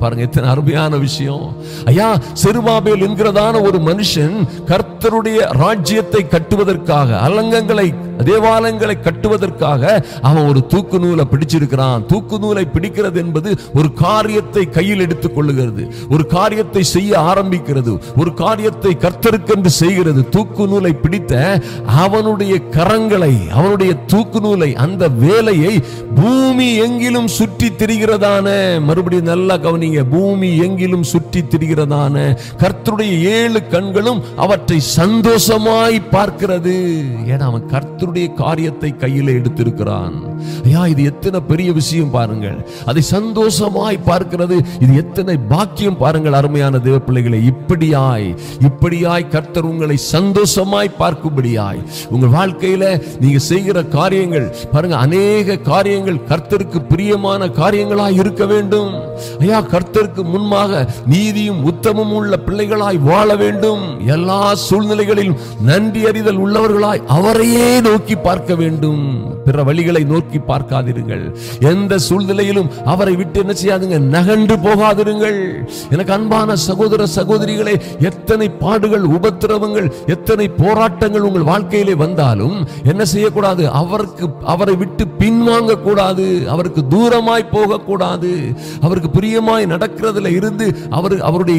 பாருங்க, எத்தனை அருமையான விஷயம். ஐயா, செருபாபேல் என்கிறதான ஒரு மனுஷன் கர்த்தருடைய ராஜ்யத்தை கட்டுவதற்காக, அலங்கங்களை, தேவாலயங்களை கட்டுவதற்காக அவன் ஒரு தூக்கு நூலை பிடிச்சிருக்கிறான். தூக்கு நூலை பிடிக்கிறது என்பது ஒரு காரியத்தை கையில் எடுத்துக் கொள்ளுகிறது, ஒரு காரியத்தை செய்ய ஆரம்பிக்கிறது, ஒரு காரியத்தை கர்த்தருக்கென்று செய்கிறது. தூக்கு நூலை பிடித்த அவனுடைய கரங்களை, அவனுடைய தூக்கு நூலை, அந்த வேலையை பூமி எங்கிலும் சுற்றி திரிகிறதான, மறுபடியும் நல்லா கவனிங்க, பூமி எங்கிலும் சுற்றி திரிகிறதான கர்த்தருடைய 7 கண்களும் அவற்றை சந்தோஷமாய் பார்க்கிறது. ஏன்னா அவன் கர்த்தருடைய காரியத்தை கையில எடுத்திருக்கிறான். ஐயா, இது எத்தனை பெரிய விஷயம் பாருங்கள். அதை சந்தோஷமாய் பார்க்கிறது, இது எத்தனை பாக்கியம் பாருங்கள். அருமையான தேவ பிள்ளைகளை, இப்படியாய் கர்த்தர் உங்களை சந்தோஷமாய் பார்க்கும்படியாய் உங்கள் வாழ்க்கையில நீங்க செய்கிற காரியங்கள் பாருங்க, அநேக காரியங்கள் கர்த்தருக்கு பிரியமான காரியங்களாய் இருக்க வேண்டும். ஐயா, கர்த்தருக்கு முன்பாக நீதியும் உத்தமமும் உள்ள பிள்ளைகளாய் வாழ வேண்டும். எல்லா சூழ்நிலைகளிலும் நன்றி அறிதல் உள்ளவர்களாய் அவரையே நோக்கி பார்க்க வேண்டும். பிற வழிகளை நோக்கி பார்க்காதிருங்கள். எந்த சூழ்நிலையிலும் அவரை விட்டு என்ன செய்யாதுங்க, நகன்று போகாதிருங்கள். எனக்கு அன்பான சகோதர சகோதரிகளே, எத்தனை பாடுகள், உபத்திரவங்கள், எத்தனை போராட்டங்கள் உங்கள் வாழ்க்கையிலே வந்தாலும் என்ன செய்யக்கூடாது? அவரை விட்டு பின்வாங்க கூடாது. அவருக்கு தூரமாய் போகக்கூடாது. அவருக்கு பிரியமாய் நடக்கிறதுல இருந்து அவருடைய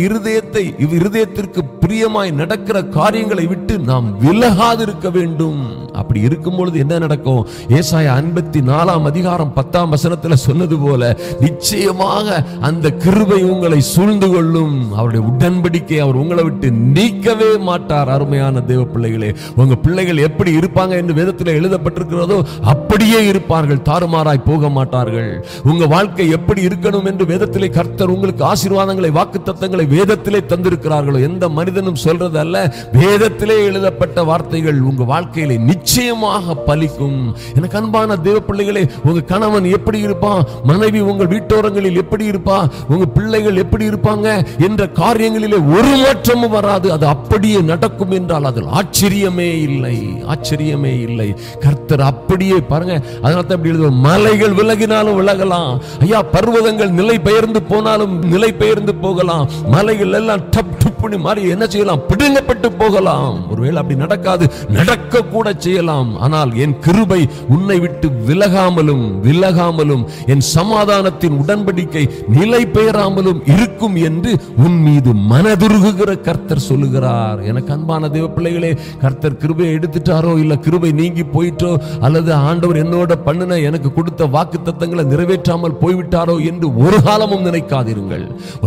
இருதயத்திற்கு பிரியமாய் நடக்கிற காரியங்களை விட்டு நாம் விலகாதிருக்க வேண்டும். அப்படி இருக்கும் பொழுது என்ன நடக்கும்? ஏசாயா 54 அதிகாரம் 10 வசனத்துல சொன்னது போல நிச்சயமாக அந்த கிருபை உங்களை சூழ்ந்து கொள்ளும். அவருடைய உடன்படிக்கை அவர் உங்களை விட்டு நீக்கவே மாட்டார். அருமையான தேவ பிள்ளைகளே, உங்க பிள்ளைகள் எப்படி இருப்பாங்க என்று வேதத்தில் எழுதப்பட்டிருக்கிறதோ அப்படியே இருப்பார்கள். தாறுமாறாய் போக மாட்டார்கள். உங்க வாழ்க்கை எப்படி இருக்கணும் என்று வேதத்திலே கர்த்தர் உங்களுக்கு ஆசீர்வாதங்களை, வாக்குத்தத்தங்களை வேதத்திலே தந்திருக்கிறார்களோ, எந்த மனிதனும் சொல்றது அல்ல, வேதத்திலே எழுதப்பட்ட வார்த்தைகள் உங்க வாழ்க்கையிலே நிச்சயமாக பலிக்கும். எனக்கு அன்பான தேவ பிள்ளைகளே, உங்க கணவன் எப்படி இருப்பான், மனைவி உங்கள் வீட்டோரங்களில் எப்படி இருப்பா, உங்க பிள்ளைகள் எப்படி இருப்பாங்க என்ற காரியங்களிலே ஒரு மாற்றமும் வராது. அது அப்படியே நடக்கும் என்றால் அதில் ஆச்சரியமே இல்லை. கர்த்தர் அப்படியே பாருங்க. அதனால தான் இப்படி எழுதுவார், மலைகள் விலகினாலும் விலகலாம். ஐயா, பர்வதங்கள் நிலை பெயர்ந்து போனாலும் நிலை பெயர்ந்து போகலாம். மலைகள் எல்லாம் டப் டப்புன்னு மாறி என்ன செய்யலாம்? பிடுங்கப்பட்டு போகலாம். ஒருவேளை அப்படி நடக்காது, நடக்க கூட செய்யலாம். ஆனால் என் கிருபை உன்னை விட்டு விலகாமலும் என் சமாதானத்தின் உடன்படிக்கை நிலை பெயராமலும் இருக்கும் என்று உன் மீது மனதுருகுகிற கர்த்தர் சொல்லுகிறார். எனக்கு அன்பான தேவ பிள்ளைகளே, கர்த்தர் கிருபையை எடுத்துட்டாரோ, இல்ல கிருபை நீங்கி போயிட்டோ, அல்லது ஆண்டவர் என்னோட பண்ணின எனக்கு கொடுத்த வாக்குத்தத்தங்களை நிறைவேற்றாமல் போய்விட்டாரோ என்று ஒரு காலமும் நினைக்காதிருங்கள்.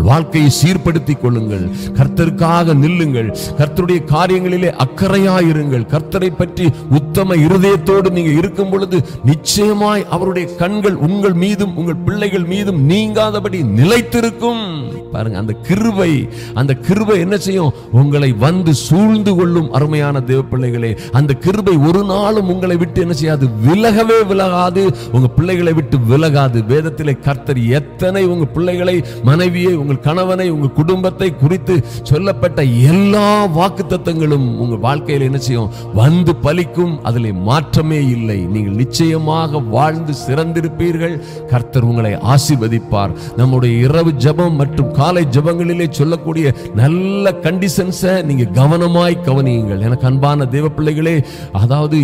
வாழ்க்கையை சீர்படுத்திக் கொள்ளுங்கள். கர்த்தருக்காக நில்லுங்கள். கர்த்தருடைய காரியங்களிலே அக்கறையாயிருங்கள். கர்த்தரை பற்றி உத்தம இருதயத்தோடு நீங்க இருக்கும் பொழுது நிச்சயமாய் அவருடைய கண்கள் உங்கள் மீதும் உங்கள் பிள்ளைகள் மீதும் நீங்காதபடி நிலைத்திருக்கும். பாருங்க, அந்த கிருபை என்ன செய்யும்? உங்களை வந்து சூழ்ந்து கொள்ளும். அருமையான தேவ பிள்ளைகளே, அந்த கிருபை ஒரு நாளும் உங்களை விட்டு என்ன செய்யாது? விலகவே விலகாது. உங்க பிள்ளைகளை விட்டு விலகாது. வேதத்திலே கர்த்தர் எத்தனை உங்க பிள்ளைகளை, மனைவியை, உங்கள் கணவனை, உங்க குடும்பத்தை குறித்து சொல்லப்பட்ட எல்லா வாக்குத்தத்தங்களும் உங்க வாழ்க்கையில் என்ன செய்யும்? வந்து பலிக்கும். அதிலே மாற்றமே இல்லை. நீங்கள் நிச்சயமாக வாழ்ந்து சிறந்திருப்பீர்கள். கர்த்தர் உங்களை ஆசீர்வதிப்பார். நம்முடைய இரவு ஜெபம் மற்றும் காலை ஜெபங்களிலே சொல்லக்கூடிய நல்ல கண்டிஷன்ஸை நீங்க கவனமாய் கவனியுங்கள். எனக்கு அன்பான தேவ பிள்ளைகளே, அதாவது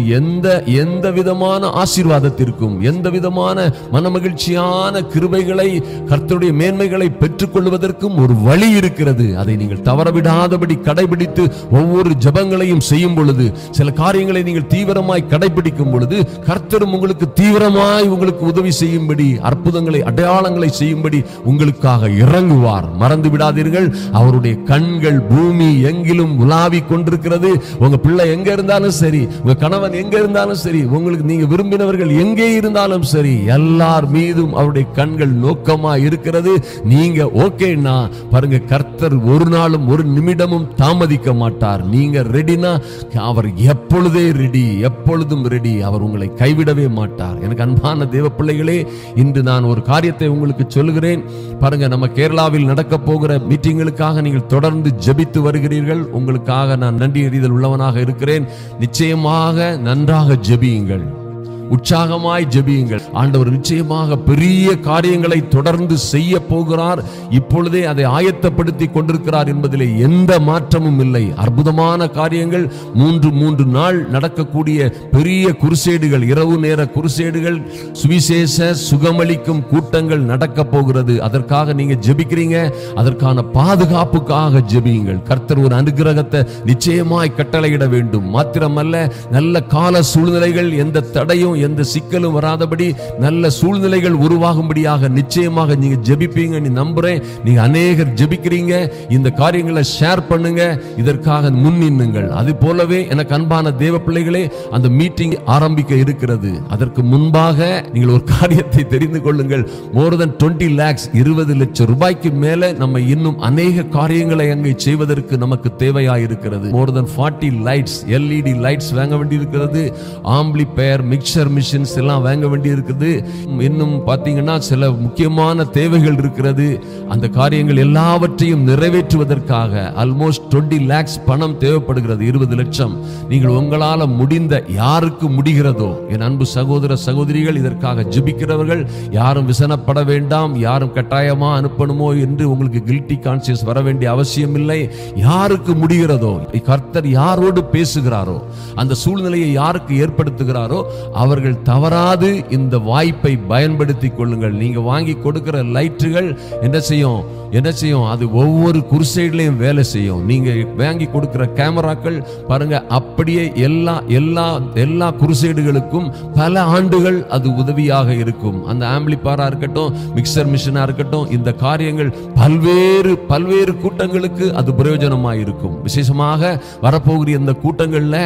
எந்த விதமான ஆசீர்வாதத்திற்கும், எந்த விதமான மனமகிழ்ச்சியான கிருபைகளை, கர்த்தருடைய மேன்மைகளை பெற்றுக் கொள்வதற்கும் ஒரு வழி இருக்கிறது. அதை நீங்கள் தவறவிடாதபடி கடைபிடித்து ஒவ்வொரு ஜெபங்களையும் செய்யும் பொழுது, சில காரியங்களை நீங்கள் தீவிரமாய் கடைபிடிக்கும் பொழுது கர்த்தரும் உங்களுக்கு தீவிரமாய் உங்களுக்கு உதவி செய்யும்படி, அற்புதங்களை, அடையாளங்களை செய்யும்படி உங்களுக்காக இறங்குவார். மறந்து விடாதீர்கள், அவருடைய கண்கள் பூமி எங்கிலும் உலாவி கொண்டிருக்கிறது. உங்க பிள்ளை எங்க இருந்தாலும் சரி, உங்க கணவன் எங்க இருந்தாலும் சரி, உங்களுக்கு நீங்க விரும்பினவர்கள் எங்கே இருந்தாலும் சரி, எல்லார் மீதும் அவருடைய கண்கள் நோக்கமா இருக்கிறது. நீங்க ஓகேன்னா பாருங்க, கர்த்தர் ஒரு நாளும் ஒரு நிமிடமும் தாமதிக்க மாட்டார். நீங்க ரெடினா அவர் எப்பொழுதே ரெடி, எப்பொழுதும் ரெடி. அவர் உங்களை கைவிடவே மாட்டார். எனக்கு அன்பான தேவ பிள்ளைகளே, இன்று நான் ஒரு காரியத்தை உங்களுக்கு சொல்லுகிறேன். பாருங்க, நம்ம கேரளாவில் நடக்க போகிற மீட்டிங்களுக்காக நீங்கள் தொடர்ந்து ஜெபித்து வருகிறீர்கள். உங்களுக்காக நான் நன்றி அறிதல் உள்ளவனாக இருக்கிறேன். நிச்சயமாக நன்றாக ஜெபியுங்கள், உற்சாகமாய் ஜெபியுங்கள். ஆண்டவர் நிச்சயமாக பெரிய காரியங்களை தொடர்ந்து செய்ய போகிறார். இப்பொழுதே அதை ஆயத்தப்படுத்தி கொண்டிருக்கிறார் என்பதிலே எந்த மாற்றமும் இல்லை. அற்புதமான காரியங்கள், 3 நாள் நடக்கக்கூடிய பெரிய குருசேடுகள், இரவு நேர குருசேடுகள், சுவிசேஷ சுகமளிக்கும் கூட்டங்கள் நடக்க போகிறது. அதற்காக நீங்க ஜெபிக்கிறீங்க. அதற்கான பாதுகாப்புக்காக ஜெபியுங்கள். கர்த்தர் ஒரு அனுகிரகத்தை நிச்சயமாய் கட்டளையிட வேண்டும். மாத்திரமல்ல, நல்ல கால சூழ்நிலைகள், எந்த தடையும் எந்த சிக்கலும் வராதபடி நல்ல சூழ்நிலைகள் உருவாகும்படியாக நிச்சயமாக நீங்க ஜெபிப்பீங்க நீ நம்புறேன். நீங்க அநேகர் ஜெபிக்கிறீங்க. இந்த காரியங்களை ஷேர் பண்ணுங்க. இதற்காக முன்னின்னுங்கள். அது போலவே எனக்கு அன்பான தேவ பிள்ளைகளே, அந்த மீட்டிங் ஆரம்பிக்க இருக்கிறது. அதற்கு முன்பாக நீங்கள் ஒரு காரியத்தை தெரிந்து கொள்ளுங்கள். more than 20 lakhs 20 லட்சம் ரூபாய்க்கு மேல நம்ம இன்னும் அநேக காரியங்களை அங்கே செய்வதற்கு நமக்கு தேவையாயிருக்கிறது. more than 40 lights LED lights வாங்க வேண்டியிருக்கிறது. ஆம்பிளிஃபையர் மிக்சர் மிஷின்ஸ் எல்லாம் வாங்க வேண்டியிருக்கிறது. இன்னும் பாத்தீங்கன்னா சில முக்கியமான தேவைகள் இருக்கிறது. அந்த காரியங்கள் எல்லாவற்றையும் நிறைவேற்றுவதற்காக ஆல்மோஸ்ட் 20 lakhs பணம் தேவைப்படுகிறது. 20 லட்சம். நீங்கள் உங்களால முடிந்த யாருக்கு முடிகிறதோ என் அன்பு சகோதர சகோதரிகள், இதற்காக ஜெபிக்கிறவர்கள் யாரும் விசனப்பட வேண்டாம். யாரும் கட்டாயமா அனுப்பணுமோ என்று உங்களுக்கு கில்ட்டி கான்சியஸ் வர வேண்டிய அவசியம் இல்லை. யாருக்கு முடிகிறதோ, கர்த்தர் யாரோடு பேசுகிறாரோ, அந்த சூழ்நிலையை யாருக்கு ஏற்படுத்துகிறாரோ அவர்கள் தவறாது இந்த வாய்ப்பை பயன்படுத்திக் கொள்ளுங்கள். நீங்க வாங்கி கொடுக்கிற லைட்டுகள் என்ன செய்யும்? அது ஒவ்வொரு குருசைட்லயும் வேலை செய்யும். நீங்க வாங்கி கொடுக்கிற கேமராக்கள் பாருங்க, அப்படியே எல்லா குருசைடுகளுக்கும் பல ஆண்டுகள் அது உதவியாக இருக்கும். அந்த ஆம்பிளிஃபையரா இருக்கட்டும், மிக்சர் மிஷினா இருக்கட்டும், இந்த காரியங்கள் பல்வேறு கூட்டங்களுக்கு அது பிரயோஜனமாக இருக்கும். விசேஷமாக வரப்போகிற இந்த கூட்டங்கள்ல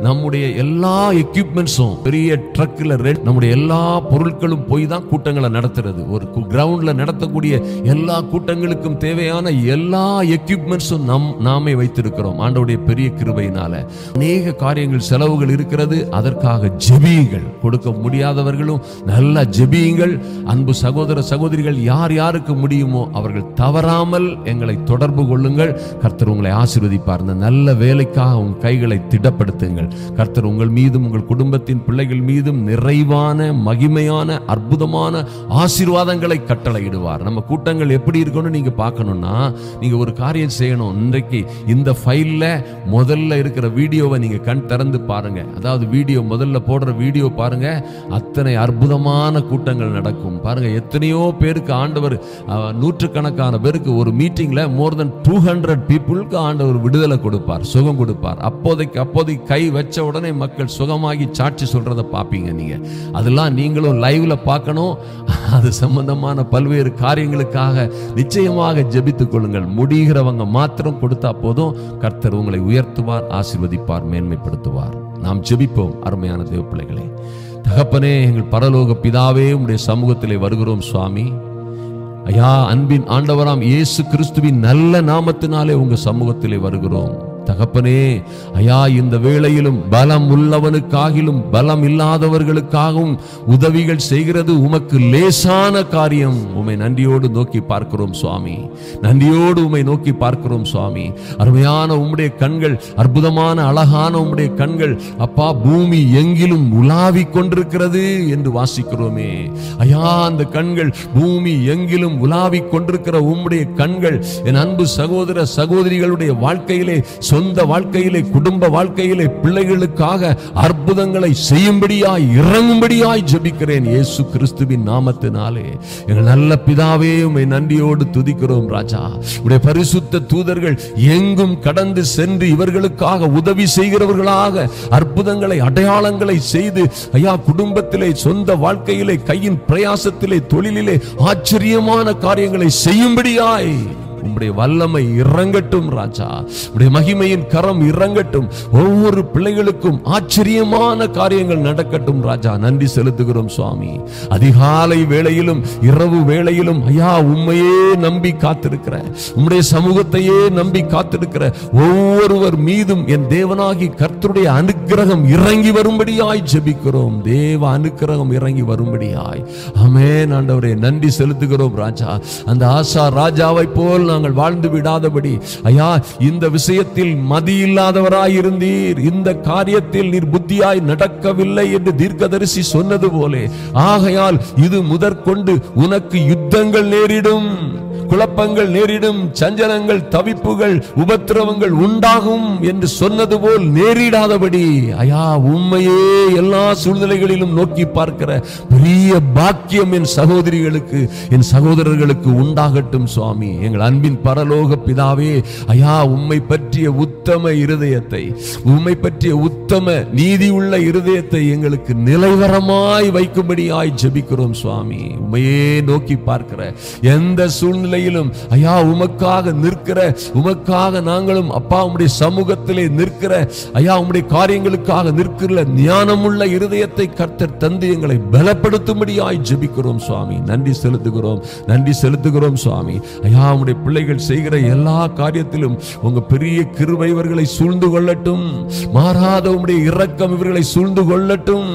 நம்முடைய எல்லா எக்யூப்மெண்ட்ஸும் பெரிய ட்ரக்ல நம்முடைய எல்லா பொருட்களும் போய் தான் கூட்டங்களை நடத்துறது. ஒரு கிரவுண்ட்ல நடத்தக்கூடிய எல்லா கூட்டங்களுக்கும் தேவையான எல்லா எக்யூப்மெண்ட்ஸும் நாமே வைத்திருக்கிறோம். ஆண்டவருடைய பெரிய கிருபையினால அநேக காரியங்கள் செலவுகள் இருக்கிறது. அதற்காக ஜெபியுங்கள். கொடுக்க முடியாதவர்களும் நல்லா ஜெபியுங்கள். அன்பு சகோதர சகோதரிகள், யார் யாருக்கு முடியுமோ அவர்கள் தவறாமல் எங்களை தொடர்பு கொள்ளுங்கள். கர்த்தர் உங்களை ஆசீர்வதிப்பார். இந்த நல்ல வேலைக்காக உங்கள் கைகளை திடப்படுத்துங்கள். கர்த்தர் உங்கள் மீதும் உங்கள் குடும்பத்தின் பிள்ளைகள் மீதும் நிறைவான மகிமையான அற்புதமான ஆசீர்வாதங்களை கட்டளையிடுவார். நம்ம கூட்டங்கள் எப்படி இருக்கும்னு நீங்க பார்க்கணும்னா நீங்க ஒரு காரியம் செய்யணும். இன்றைக்கு இந்த ஃபைல்ல முதல்ல இருக்கிற வீடியோவை நீங்க கண் திறந்து பாருங்க. அதாவது வீடியோ முதல்ல போடுற வீடியோ பாருங்க. அத்தனை அற்புதமான கூட்டங்கள் நடக்கும். பாருங்க, எத்தனையோ பேருக்கு ஆண்டவர் நூற்றுக்கணக்கான பேருக்கு ஒரு மீட்டிங்ல more than 200 பீப்புளுக்கு ஆண்டவர் விடுதலை கொடுப்பார், சுகம் கொடுப்பார். அப்போதைக்கு கை வச்ச உடனே மக்கள் சுகமாகி சாட்சி சொல்றதை பார்ப்பீங்க. நீங்க அதெல்லாம் நீங்களும் லைவ்ல பார்க்கணும். அது சம்பந்தமான பல்வேறு காரியங்களுக்காக நிச்சயமாக ஜெபித்துக் கொள்ளுங்கள். முடிகிறவங்க மாத்திரம் கொடுத்தா போதும். கர்த்தர் உங்களை உயர்த்துவார், ஆசீர்வதிப்பார், மேன்மைப்படுத்துவார். நாம் ஜெபிப்போம். அருமையான தேவ பிள்ளைகளே, தகப்பனே, எங்கள் பரலோக பிதாவே, உம்முடைய சமூகத்திலே வருகிறோம் சுவாமி. ஐயா, அன்பின் ஆண்டவராம் இயேசு கிறிஸ்துவின் நல்ல நாமத்தினாலே உங்க சமூகத்திலே வருகிறோம். தகப்பனே, ஐயா, இந்த வேளையிலும் பலம் உள்ளவனுக்காகிலும் பலம் இல்லாதவர்களுக்காகவும் உதவிகள் செய்கிறது உமக்கு லேசான காரியம். உம்மை நன்றியோடு நோக்கி பார்க்கிறோம் சுவாமி. நன்றியோடு உம்மை நோக்கி பார்க்கிறோம் சுவாமி. அருமையான உம்முடைய கண்கள், அற்புதமான அழகான உம்முடைய கண்கள் அப்பா பூமி எங்கிலும் உலாவிக் கொண்டிருக்கிறது என்று வாசிக்கிறோமே. ஐயா, அந்த கண்கள் பூமி எங்கிலும் உலாவிக் கொண்டிருக்கிற உம்முடைய கண்கள் என் அன்பு சகோதர சகோதரிகளுடைய வாழ்க்கையிலே, சொந்த வாழ்க்கையிலே, குடும்ப வாழ்க்கையிலே, பிள்ளைகளுக்காக அற்புதங்களை செய்யும்படியாய் இறங்கும்படியாய் ஜெபிக்கிறேன் இயேசு கிறிஸ்துவின் நாமத்தினாலே. எங்கள் நல்ல பிதாவே, உம்மை நன்றியோடு துதிக்கிறோம் ராஜா. உம்முடைய பரிசுத்த தூதர்கள் எங்கும் கடந்து சென்று இவர்களுக்காக உதவி செய்கிறவர்களாக அற்புதங்களை அடையாளங்களை செய்து ஐயா, குடும்பத்திலே, சொந்த வாழ்க்கையிலே, கையின் பிரயாசத்திலே, தொழிலிலே ஆச்சரியமான காரியங்களை செய்யும்படியாய் உம்முடைய வல்லமை இறங்கட்டும் ராஜா. உம்முடைய மகிமையின் கரம் இறங்கட்டும். ஒவ்வொரு பிள்ளைகளுக்கும் ஆச்சரியமான காரியங்கள் நடக்கட்டும் ராஜா. நன்றி செலுத்துகிறோம் சுவாமி. அதிகாலை வேளையிலும் இரவு வேளையிலும் ஐயா, உம்மையே நம்பி காத்திருக்கிற, உம்முடைய சமூகத்தையே நம்பி காத்திருக்கிற ஒவ்வொருவர் மீதும் என் தேவனாகி கர்த்தருடைய அனுக்கிரகம் இறங்கி வரும்படியாய் ஜெபிக்கிறோம். தேவ அனுக்கிரகம் இறங்கி வரும்படியாய். ஆமென் ஆண்டவரே, நன்றி செலுத்துகிறோம் ராஜா. அந்த ஆசா ராஜாவை போல் நாங்கள் வாழ்ந்து விடாதபடி ஐயா, இந்த விஷயத்தில் மதி இல்லாதவராய் இருந்தீர். இந்த காரியத்தில் நீர் புத்தியாய் நடக்கவில்லை என்று தீர்க்கதரிசி சொன்னது போலே, ஆகையால் இது முதற்கொண்டு உனக்கு யுத்தங்கள் நேரிடும், குழப்பங்கள் நேரிடும், சஞ்சலங்கள், தவிப்புகள், உபத்திரவங்கள் உண்டாகும் என்று சொன்னது போல் நேரிடாதபடி ஐயா உண்மையே எல்லா சூழ்நிலைகளிலும் நோக்கி பார்க்கிற பெரிய பாக்கியம் என் சகோதரிகளுக்கு, என் சகோதரர்களுக்கு உண்டாகட்டும் சுவாமி. எங்கள் அன்பின் பரலோக பிதாவே, ஐயா உம்மை பற்றிய உத்தம இருதயத்தை, உம்மை பற்றிய உத்தம நீதி உள்ள இருதயத்தை எங்களுக்கு நிலைவரமாய் வைக்கும்படியாய் ஜெபிக்கிறோம் சுவாமி. உம்மையே நோக்கி பார்க்கிற எந்த சூழ்நிலையிலும் ஐயா உமக்காக நிற்கிற, உமக்காக நாங்களும் அப்பா உம்முடைய சமூகத்திலே நிற்கிற ஐயா உம்முடைய காரியங்களுக்காக நிற்கிற ஞானமுள்ள இருதயத்தை கர்த்தர் தந்து எங்களை பலப்படுத்தும்படியாய் ஜெபிக்கிறோம் சுவாமி. நன்றி செலுத்துகிறோம், நன்றி செலுத்துகிறோம் சுவாமி. ஐயா உம்முடைய பிள்ளைகள் செய்கிற எல்லா காரியத்திலும் உங்க பெரிய கிருபை இவர்களை சூழ்ந்து கொள்ளட்டும். மாறாத உம்முடைய இரக்கம் இவர்களை சூழ்ந்து கொள்ளட்டும்.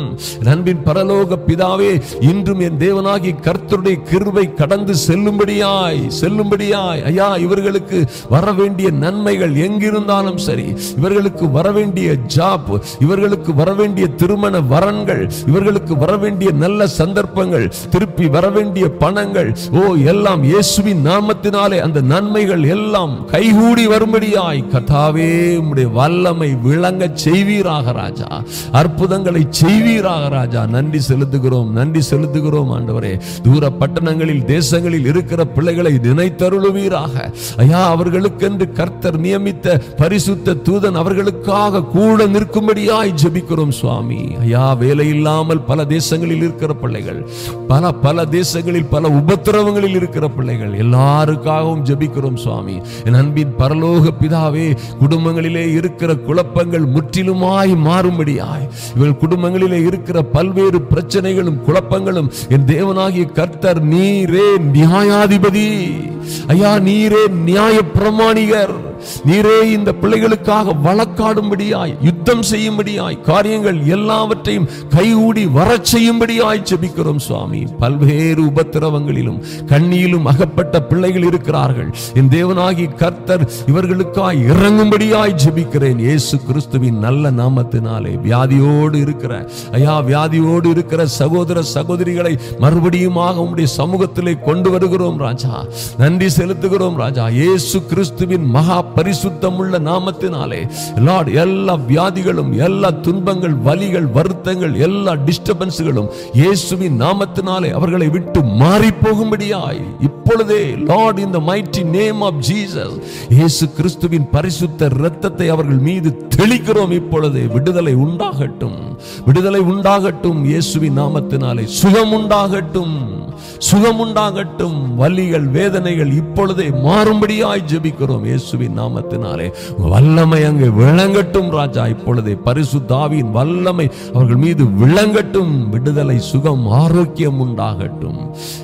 அன்பின் பரலோக பிதாவே, இன்றும் என் தேவனாகி கர்த்தருடைய கிருபை கடந்து செல்லும்படியாய் ஐயா இவர்களுக்கு வர வேண்டிய நன்மைகள் எங்கிருந்தாலும் சரி, இவர்களுக்கு வர வேண்டிய ஜாப், இவர்களுக்கு வர வேண்டிய திருமண வரன்கள், இவர்களுக்கு வர வேண்டிய நல்ல சந்தர்ப்பங்கள், திருப்பி வர வேண்டிய பணங்கள், எல்லாம் இயேசுவின் நாமத்தினாலே அந்த நன்மைகள் எல்லாம் கைகூடி வரும்படியாய் கர்த்தாவே உம்முடைய வல்லமை விளங்க செய்வீராக ராஜா. அற்புதங்களை செய்வீராக ராஜா. நன்றி செலுத்துகிறோம், நன்றி செலுத்துகிறோம் ஆண்டவரே. தூர பட்டணங்களில் தேசங்களில் இருக்கிற பிள்ளைகளை நினைத்தருளுவீராக ஐயா. அவர்களுக்கென்று கர்த்தர் நியமித்த பரிசுத்த தூதன் அவர்களுக்காக கூட நிற்கும்படியாய் ஜெபிக்கிறோம் சுவாமி. ஐயா வேலை இல்லாமல் பல தேசங்களில் இருக்கிற பிள்ளைகள், பல தேசங்களில் பல உபத்திரவங்களில் இருக்கிற பிள்ளைகள் எல்லாருக்காகவும் ஜெபிக்கிறோம் சுவாமி. என் அன்பின் பரலோக பிதாவே, குடும்பங்களிலே இருக்கிற குழப்பங்கள் முற்றிலுமாய் மாறும்படியாய், இவர்கள் குடும்பங்களிலே இருக்கிற பல்வேறு பிரச்சனைகளும் குழப்பங்களும் என் தேவனாகிய கர்த்தர் நீரே நியாயாதிபதி ஐயா, நீரே நியாய பிரமாணிகர், நீரே இந்த பிள்ளைகளுக்காக வழக்காடும்படியாய், யுத்தம் செய்யும்படியாய், காரியங்கள் எல்லாவற்றையும் கைகூடி வரச் செய்யும்படியாய் ஜெபிக்கிறோம் சுவாமி. பல்வேறு உபத்திரவங்களிலும் கண்ணியிலும் அகப்பட்ட பிள்ளைகள் இருக்கிறார்கள். என் தேவனாகி கர்த்தர் இவர்களுக்காய் இறங்கும்படியாய் ஜெபிக்கிறேன் இயேசு கிறிஸ்துவின் நல்ல நாமத்தினாலே. வியாதியோடு இருக்கிற ஐயா, வியாதியோடு இருக்கிற சகோதர சகோதரிகளை மறுபடியுமாக உம்முடைய சமூகத்திலே கொண்டு வருகிறோம் ராஜா. நன்றி செலுத்துகிறோம் ராஜா. இயேசு கிறிஸ்துவின் மகா பரிசுத்தமுள்ள நாமத்தினாலே லார்ட் எல்லா வியாதிகளும், எல்லா துன்பங்கள், வலிகள், வருத்தங்கள், எல்லா டிஸ்டர்பன்ஸ்களும் இயேசுவின் நாமத்தினாலே அவர்களை விட்டு மாறி போகும்படியாய் இப்பொழுதே Lord in the mighty name of Jesus, இயேசு கிறிஸ்துவின் பரிசுத்த இரத்தத்தை அவர்கள் மீது தெளிக்கிறோம். இப்பொழுதே விடுதலை உண்டாகட்டும், விடுதலை உண்டாகட்டும். இயேசுவின் நாமத்தினாலே சுகம் உண்டாகட்டும், சுகம் உண்டாகட்டும். வலிகள், வேதனைகள் இப்பொழுதே மாறும்படியாய் ஜெபிக்கிறோம் இயேசுவின் நாமத்தினாலே. வல்லமை அங்கே விளங்கட்டும் ராஜா. இப்பொழுதே பரிசுத்த ஆவியின் வல்லமை அவர்கள் மீது விளங்கட்டும். விடுதலை, சுகம், ஆரோக்கியம் உண்டாகட்டும்.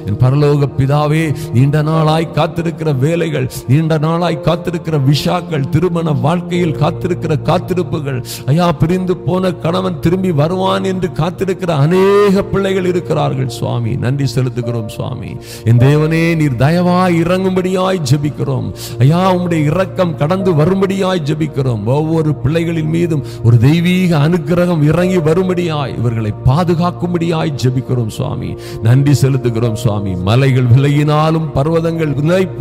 என் பரலோக பிதாவே, நீண்ட நாளாய் காத்திருக்கிற வேலைகள், நீண்ட நாளாய் காத்திருக்கிற விஷாக்கள், திருமண வாழ்க்கையில் காத்திருக்கிற காத்திருப்புகள், ஐயா பிரிந்து போன கணவன் திரும்பி வருவான் என்று காத்திருக்கிற அநேக பிள்ளைகள் இருக்கிறார்கள் சுவாமி. நன்றி செலுத்துகிறோம் சுவாமி. என் தேவனே, நீர் தயவாய் இறங்கும்படியாய் ஜெபிக்கிறோம் ஐயா. உம்முடைய இரக்கம் கடந்து வரும்படியாய் ஜெபிக்கிறோம். ஒவ்வொரு பிள்ளைகளின் மீதும் ஒரு தெய்வீக அனுக்கிரகம் இறங்கி வரும்படியாய், இவர்களை பாதுகாக்கும்படியாய் ஜெபிக்கிறோம் சுவாமி. நன்றி செலுத்துகிறோம் சுவாமி. மலைகள் விலகினாலும், பர்வதங்கள்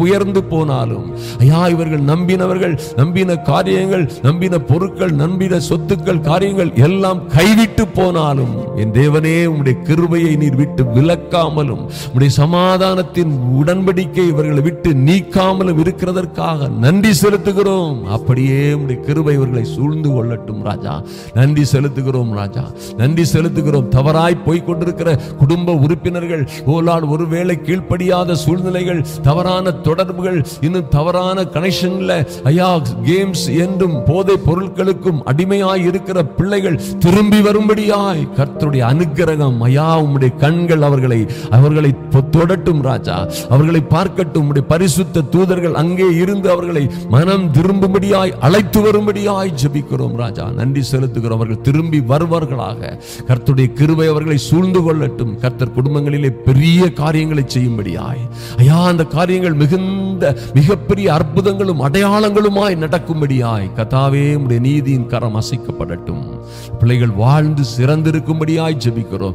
உயர்ந்து போனாலும் ஐயா, இவர்கள் நம்பினவர்கள், நம்பின காரியங்கள், நம்பின பொருட்கள், நம்பின சொத்துக்கள், காரியங்கள் எல்லாம் கைவிட்டு போனாலும் என் தேவனே, உம்முடைய கிருபையை நீர் விட்டு விலக்காமலும், உம்முடைய சமாதானத்தின் உடன்படிக்கை இவர்களை விட்டு நீக்காமலும் இருக்கிறதற்காக நன்றி செலுத்துகிறோம். அப்படியே உம்முடைய கிருபை இவர்களை சூழ்ந்து கொள்ளட்டும் ராஜா. நன்றி செலுத்துகிறோம் ராஜா, நன்றி செலுத்துகிறோம். தவறாய் போய்க் கொண்டிருக்கிற குடும்ப உறுப்பினர்கள், ஓலால் ஒருவேளை கீழ்ப்படியாத சூழ்நிலைகள், தவறான தொடர்புகள், இன்னும் தவறான கனெக்ஷன்ல ஐயா கேம்ஸ் என்றும் போதை பொருட்களுக்கும் அடிமையாய் இருக்கிற பிள்ளைகள் திரும்பி வரும்படியாய் கர்த்தருடைய அனுக்கிரகம் ஐயா, உம்முடைய கண்கள் அவர்களை தொடட்டும் ராஜா. அவர்களை பார்க்கட்டும். உம்முடைய பரிசுத்த தூதர்கள் அங்கே இருந்து அவர்களை மனம் திரும்பும்படியாய் அழைத்து வரும்படியாய் ஜெபிக்கிறோம் ராஜா. நன்றி செலுத்துகிறோம். அவர்கள் திரும்பி வருவார்களாக. கர்த்தருடைய கிருபை அவர்களை சூழ்ந்து கொள்ளட்டும். கர்த்தர் குடும்பங்களிலே பெரிய காரியங்களை செய்யும்படியாய் ஐயா, அந்த காரியங்கள் மிகப்பெரிய அற்புதங்களும் அடையாளங்களுமாய் நடக்கும்படியாய் கர்த்தாவே, உம்முடைய நீதியின் கரம் அசைக்கப்படட்டும். பிள்ளைகள் வாழ்ந்து சிறந்திருக்கும்படியாய் ஜெபிக்கிறோம்.